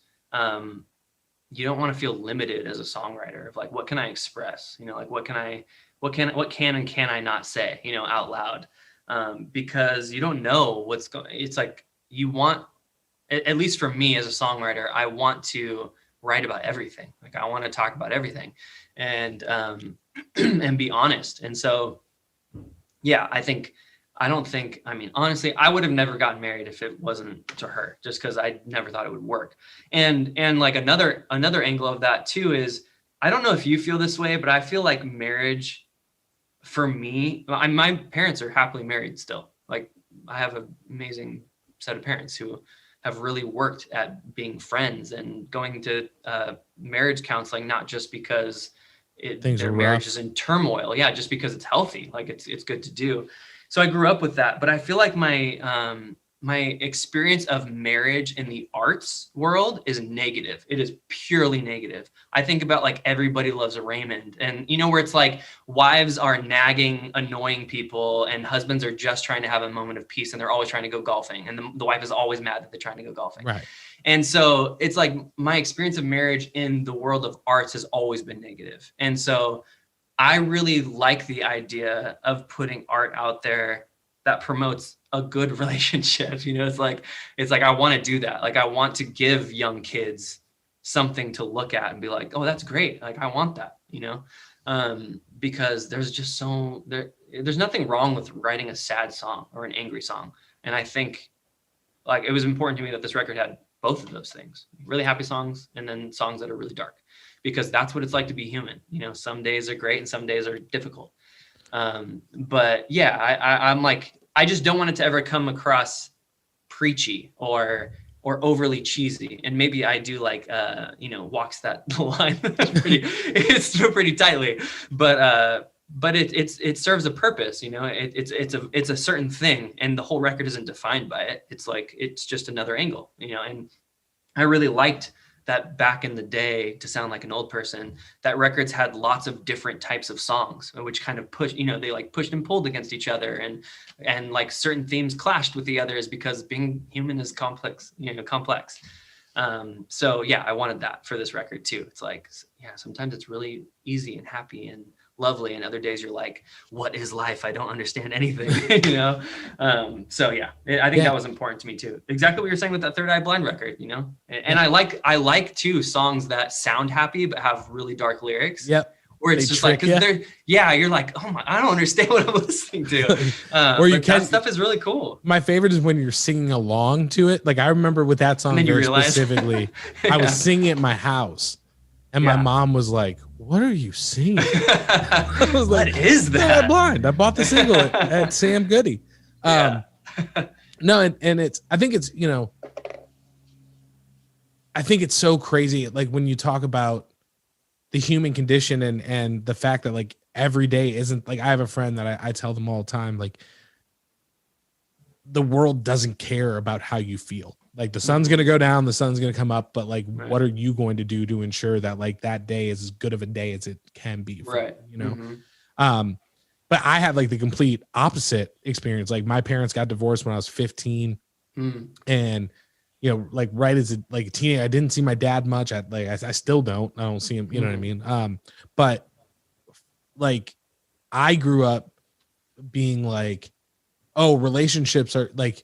you don't want to feel limited as a songwriter of like, what can I express? Like, what can and can I not say, out loud? Because you don't know what's going. It's like you want, at least for me as a songwriter, I want to write about everything. Like I want to talk about everything, and and be honest. And so, yeah, honestly, I would have never gotten married if it wasn't to her, just because I never thought it would work. And like another angle of that too is, I don't know if you feel this way, but I feel like marriage for me, my parents are happily married still. Like I have an amazing set of parents who have really worked at being friends and going to marriage counseling, not just because their marriage is in turmoil. Yeah, just because it's healthy. Like it's good to do. So I grew up with that, but I feel like my experience of marriage in the arts world is negative. It is purely negative. I think about like Everybody Loves a Raymond, and where it's like wives are nagging, annoying people, and husbands are just trying to have a moment of peace, and they're always trying to go golfing, and the wife is always mad that they're trying to go golfing. Right. And so it's like my experience of marriage in the world of arts has always been negative. And so I really like the idea of putting art out there that promotes a good relationship. It's like I want to do that. Like I want to give young kids something to look at and be like, oh, that's great. Like I want that, because there's just there's nothing wrong with writing a sad song or an angry song. And I think like it was important to me that this record had both of those things, really happy songs and then songs that are really dark, because that's what it's like to be human. Some days are great and some days are difficult. But yeah, I'm like, I just don't want it to ever come across preachy or overly cheesy. And maybe I do like, walks that line. It's still pretty tightly, but it serves a purpose. It's a certain thing, and the whole record isn't defined by it. It's like, it's just another angle, and I really liked that back in the day, to sound like an old person, that records had lots of different types of songs, which kind of they like pushed and pulled against each other, and like certain themes clashed with the others, because being human is complex. So yeah, I wanted that for this record too. It's like, yeah, sometimes it's really easy and happy and lovely, and other days you're like, what is life? I don't understand anything. So yeah, I think that was important to me too. Exactly what you're saying with that Third Eye Blind record, and I like too songs that sound happy but have really dark lyrics. Yep. Or it's just like, you're like, oh my, I don't understand what I'm listening to. That stuff is really cool. My favorite is when you're singing along to it. Like I remember with that song very specifically, I was singing at my house, and my mom was like, what are you singing? I was like, what is that? Blind. I bought the single at Sam Goody. No, and it's, I think it's, I think it's so crazy. Like when you talk about the human condition and the fact that like every day isn't, like I have a friend that I tell them all the time, like the world doesn't care about how you feel. Like the sun's going to go down, the sun's going to come up, but like, what are you going to do to ensure that like that day is as good of a day as it can be? For you, but I had like the complete opposite experience. Like my parents got divorced when I was 15, and you know, like right as a teenager, I didn't see my dad much. I still don't. I don't see him. You know what I mean? But like I grew up being like, oh, relationships are like,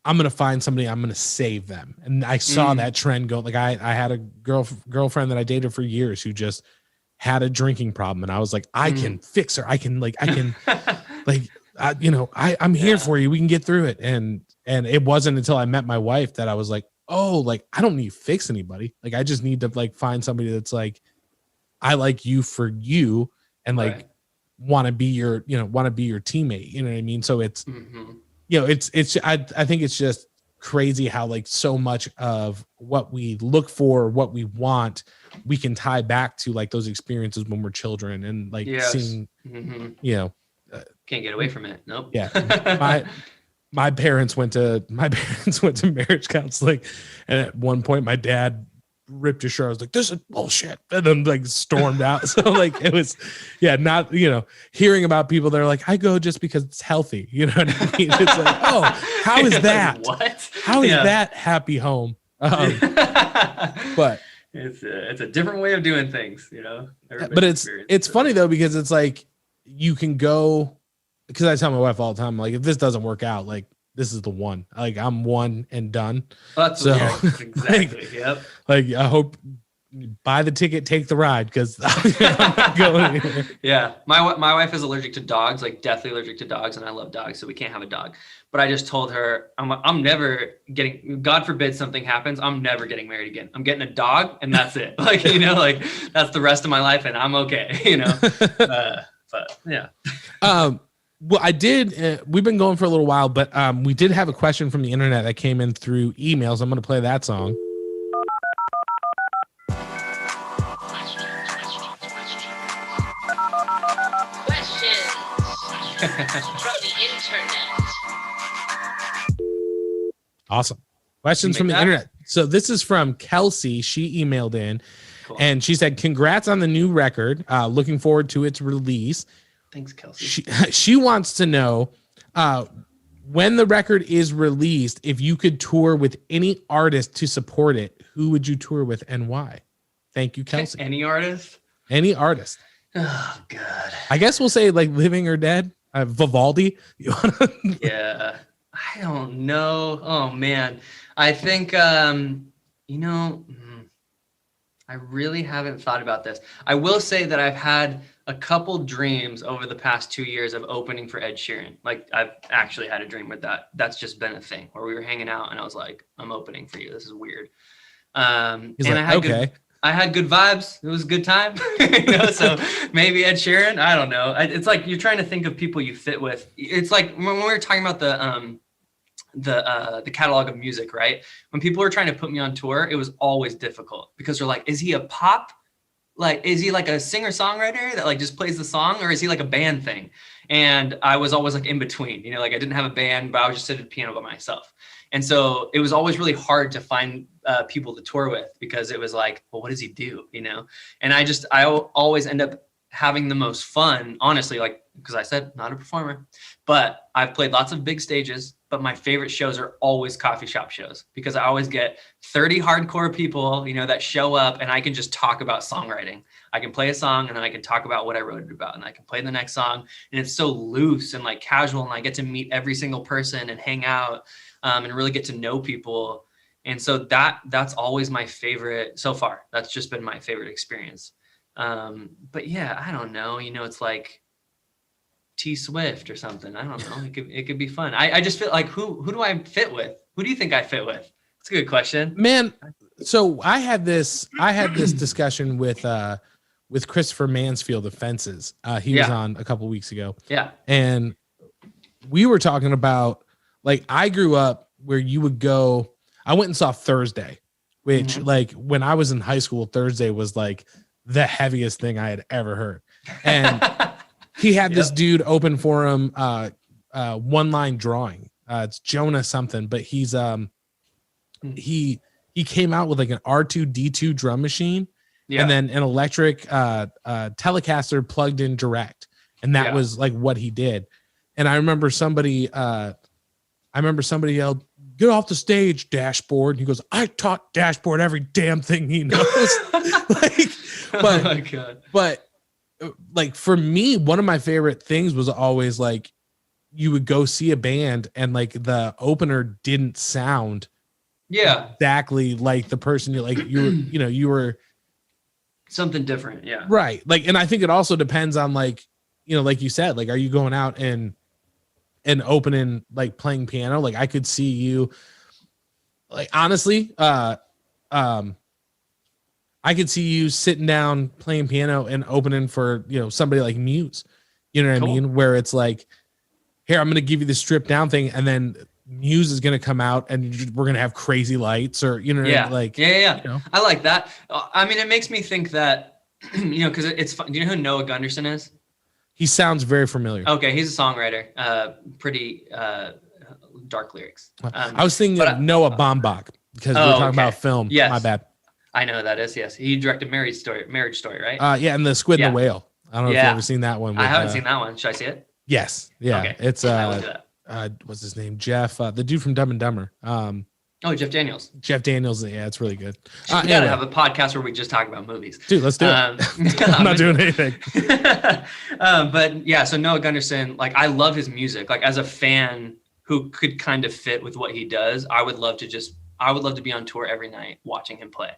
I'm gonna find somebody, I'm gonna save them, and I saw that trend go. Like I had a girlfriend that I dated for years who just had a drinking problem, and I was like, I can fix her. I can I'm here for you. We can get through it. And it wasn't until I met my wife that I was like, oh, like I don't need to fix anybody. Like I just need to like find somebody that's like, I like you for you, and like want to be your teammate. You know what I mean? So it's I think it's just crazy how like so much of what we look for, what we want, we can tie back to like those experiences when we're children, and like seeing, can't get away from it. Nope. Yeah. My parents went to marriage counseling, and at one point my dad ripped his shirt. I was like, this is bullshit, and then like stormed out. So like it was not hearing about people that are like, I go just because it's healthy, you know what I mean? It's like, oh, how is that? Like, what? How is that happy home? But it's a different way of doing things, but it's funny though, because it's like you can go, because I tell my wife all the time, like, if this doesn't work out, like this is the one. Like I'm one and done. That's so exactly. Yep. Like I hope buy the ticket, take the ride, because I'm not going anywhere. Yeah, my wife is allergic to dogs, like deathly allergic to dogs, and I love dogs, so we can't have a dog. But I just told her I'm never getting. God forbid something happens, I'm never getting married again. I'm getting a dog, and that's it. Like like that's the rest of my life, and I'm okay. But yeah. Well, I did. We've been going for a little while, but we did have a question from the internet that came in through emails. I'm going to play that song. Questions from the internet. Awesome. Questions from the internet. So this is from Kelsey. She emailed in, and she said, "Congrats on the new record. Looking forward to its release." Thanks, Kelsey. She wants to know when the record is released, if you could tour with any artist to support it, who would you tour with and why? Thank you, Kelsey. Any artist? Any artist. Oh, God. I guess we'll say like living or dead. Vivaldi. Yeah. I don't know. Oh, man. I think, I really haven't thought about this. I will say that I've had a couple dreams over the past 2 years of opening for Ed Sheeran. Like I've actually had a dream with that. That's just been a thing where we were hanging out and I was like, I'm opening for you. This is weird. And like, I had good vibes. It was a good time. So maybe Ed Sheeran. I don't know. It's like you're trying to think of people you fit with. It's like when we were talking about the catalog of music, right? When people were trying to put me on tour, it was always difficult because they're like, is he a pop? Like, is he like a singer-songwriter that like just plays the song, or is he like a band thing? And I was always like in between, like I didn't have a band, but I was just sitting at the piano by myself. And so it was always really hard to find people to tour with, because it was like, well, what does he do? And I always end up having the most fun, honestly, like, because I said not a performer, but I've played lots of big stages, but my favorite shows are always coffee shop shows, because I always get 30 hardcore people, that show up, and I can just talk about songwriting. I can play a song and then I can talk about what I wrote it about, and I can play the next song, and it's so loose and like casual, and I get to meet every single person and hang out and really get to know people. And so that's always my favorite so far. That's just been my favorite experience. But yeah, I don't know, it's like T Swift or something. I don't know. It could be fun. I just feel like who do I fit with? Who do you think I fit with? That's a good question, man. So I had this discussion with Christopher Mansfield of Fences. He was on a couple weeks ago. Yeah. And we were talking about, like, I grew up where you would go, I went and saw Thursday, which like when I was in high school, Thursday was like the heaviest thing I had ever heard. And he had this dude open for him, one line drawing. It's Jonah something, but he's he came out with like an R2D2 drum machine, and then an electric Telecaster plugged in direct. And that was like what he did. And I remember somebody yelled, "Get off the stage, Dashboard." And he goes, "I taught Dashboard every damn thing he knows." Like, oh my God. But like for me, one of my favorite things was always like, you would go see a band and like the opener didn't sound exactly like the person you were something different. Yeah. Right. Like, and I think it also depends on like, like you said, like, are you going out and opening, like playing piano? Like I could see you, like, honestly, I could see you sitting down playing piano and opening for, somebody like Muse, you know what I mean? Where it's like, here, I'm going to give you the stripped down thing. And then Muse is going to come out and we're going to have crazy lights or, like, I like that. I mean, it makes me think that, cause it's fun. Do you know who Noah Gunderson is? He sounds very familiar. Okay. He's a songwriter, pretty dark lyrics. I was thinking of Noah Baumbach because we're talking about film. Yes. My bad. I know who that is. Yes. He directed Marriage Story, right? Yeah. And The Squid and the Whale. I don't know if you've ever seen that one. I haven't seen that one. Should I see it? Yes. Yeah. Okay. It's, what's his name? Jeff, the dude from Dumb and Dumber. Jeff Daniels. Jeff Daniels. Yeah, it's really good. We gotta have a podcast where we just talk about movies. Dude, let's do it. I'm not doing anything. But yeah, so Noah Gunderson, like I love his music. Like as a fan who could kind of fit with what he does, I would love to be on tour every night watching him play.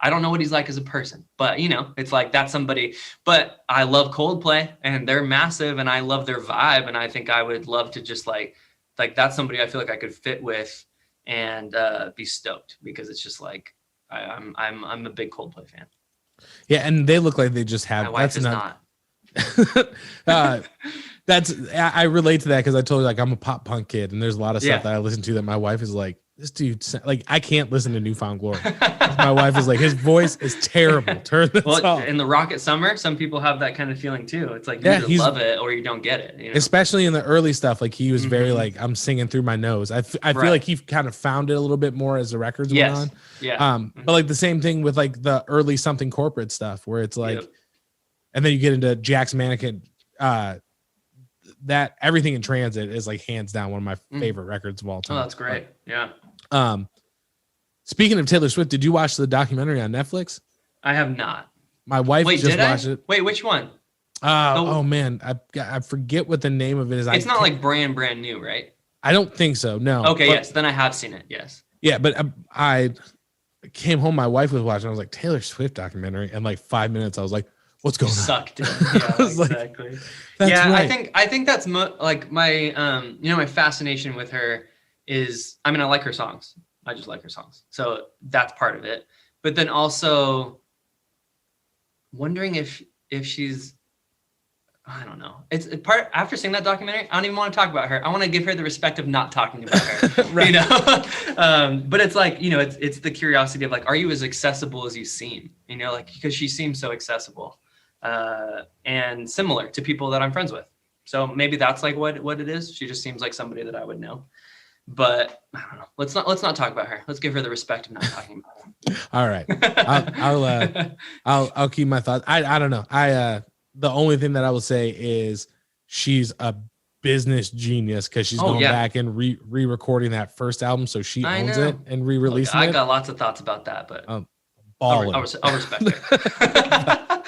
I don't know what he's like as a person, but it's like that's somebody. But I love Coldplay and they're massive and I love their vibe. And I think I would love to just like that's somebody I feel like I could fit with and be stoked because it's just like I'm a big Coldplay fan. Yeah, and they look like they just have. My wife is not. I relate to that because I told you like I'm a pop punk kid and there's a lot of stuff that I listen to that my wife is like, this dude, like I can't listen to Newfound Glory. My wife is like, his voice is terrible. Turn this off. In the Rocket Summer, some people have that kind of feeling too. It's like you either love it or you don't get it. Especially in the early stuff, like he was very like I'm singing through my nose. I feel like he kind of found it a little bit more as the records went on. Yeah. But like the same thing with like the early Something Corporate stuff, where it's like, and then you get into Jack's Mannequin. That Everything in Transit is like hands down one of my favorite records of all time. Oh, that's great. Yeah. Speaking of Taylor Swift, did you watch the documentary on Netflix? I have not. My wife just watched it. Wait, which one? Oh man, I forget what the name of it is. It's not like brand new, right? I don't think so. No. Okay. Yes. Then I have seen it. Yes. Yeah, but I came home. My wife was watching. I was like, Taylor Swift documentary, and like 5 minutes, I was like, what's going on? Sucked in. Yeah, exactly. Right. I think that's like my my fascination with her is, I mean, I like her songs. I just like her songs. So that's part of it. But then also wondering if she's, I don't know. It's part after seeing that documentary, I don't even want to talk about her. I want to give her the respect of not talking about her. Right. But it's like, it's the curiosity of like, are you as accessible as you seem? Like because she seems so accessible. And similar to people that I'm friends with. So maybe that's like what it is. She just seems like somebody that I would know. But I don't know. Let's not talk about her. Let's give her the respect of not talking about her. All right. I'll keep my thoughts. I don't know. The only thing that I will say is she's a business genius because she's going back and re-recording that first album. So she owns it and re-releasing it. I got lots of thoughts about that, but I'll respect her.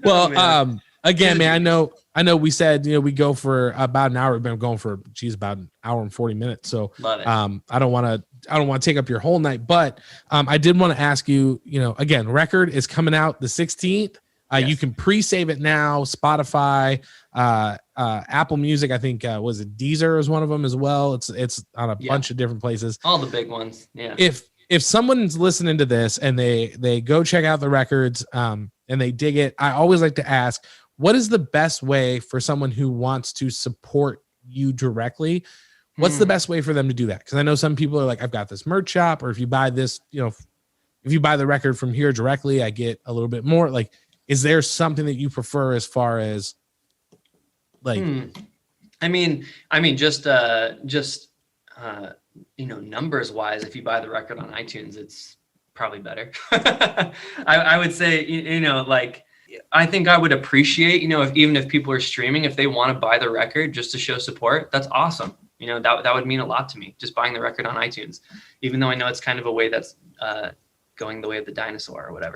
Well, again, man, I know we said, we go for about an hour. We've been going for, about an hour and 40 minutes. So, love it. I don't want to take up your whole night, but, I did want to ask you, again, record is coming out the 16th. Yes. You can pre-save it now. Spotify, Apple Music. I think, was it Deezer is one of them as well. It's on a bunch of different places. All the big ones. Yeah. If someone's listening to this and they go check out the records, and they dig it, I always like to ask, what is the best way for someone who wants to support you directly? What's the best way for them to do that? Because I know some people are like, I've got this merch shop, or if you buy this, if you buy the record from here directly, I get a little bit more. Like, is there something that you prefer as far as like? I mean, just numbers wise, if you buy the record on iTunes, it's probably better. I would say, like I think I would appreciate, even if people are streaming, if they want to buy the record just to show support, that's awesome. That would mean a lot to me, just buying the record on iTunes, even though I know it's kind of a way that's going the way of the dinosaur or whatever.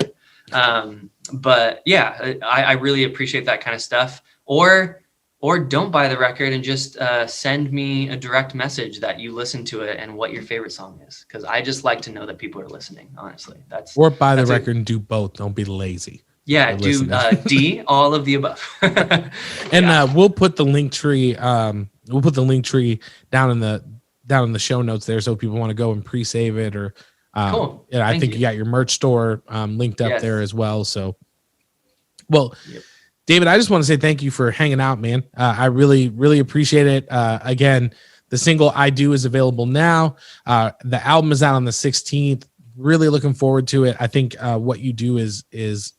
But yeah, I really appreciate that kind of stuff. Or don't buy the record and just send me a direct message that you listen to it and what your favorite song is. Because I just like to know that people are listening, honestly. Or buy the record and do both. Don't be lazy. Yeah, do D, all of the above. And we'll put the link tree. We'll put the link tree down in the show notes there, so if people want to go and pre-save it or. Cool. Yeah, I think you got your merch store linked up there as well. So, well, David, I just want to say thank you for hanging out, man. I really, really appreciate it. Again, the single "I Do" is available now. The album is out on the 16th. Really looking forward to it. I think what you do is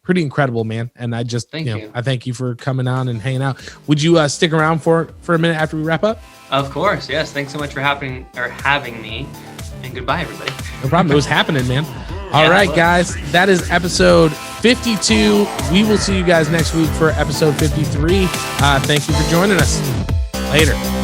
pretty incredible, man. And I just, I thank you for coming on and hanging out. Would you stick around for a minute after we wrap up? Of course. Yes. Thanks so much for having me. And goodbye, everybody. No problem. It was happening, man. All right, guys. That is episode 52. We will see you guys next week for episode 53. Thank you for joining us. Later.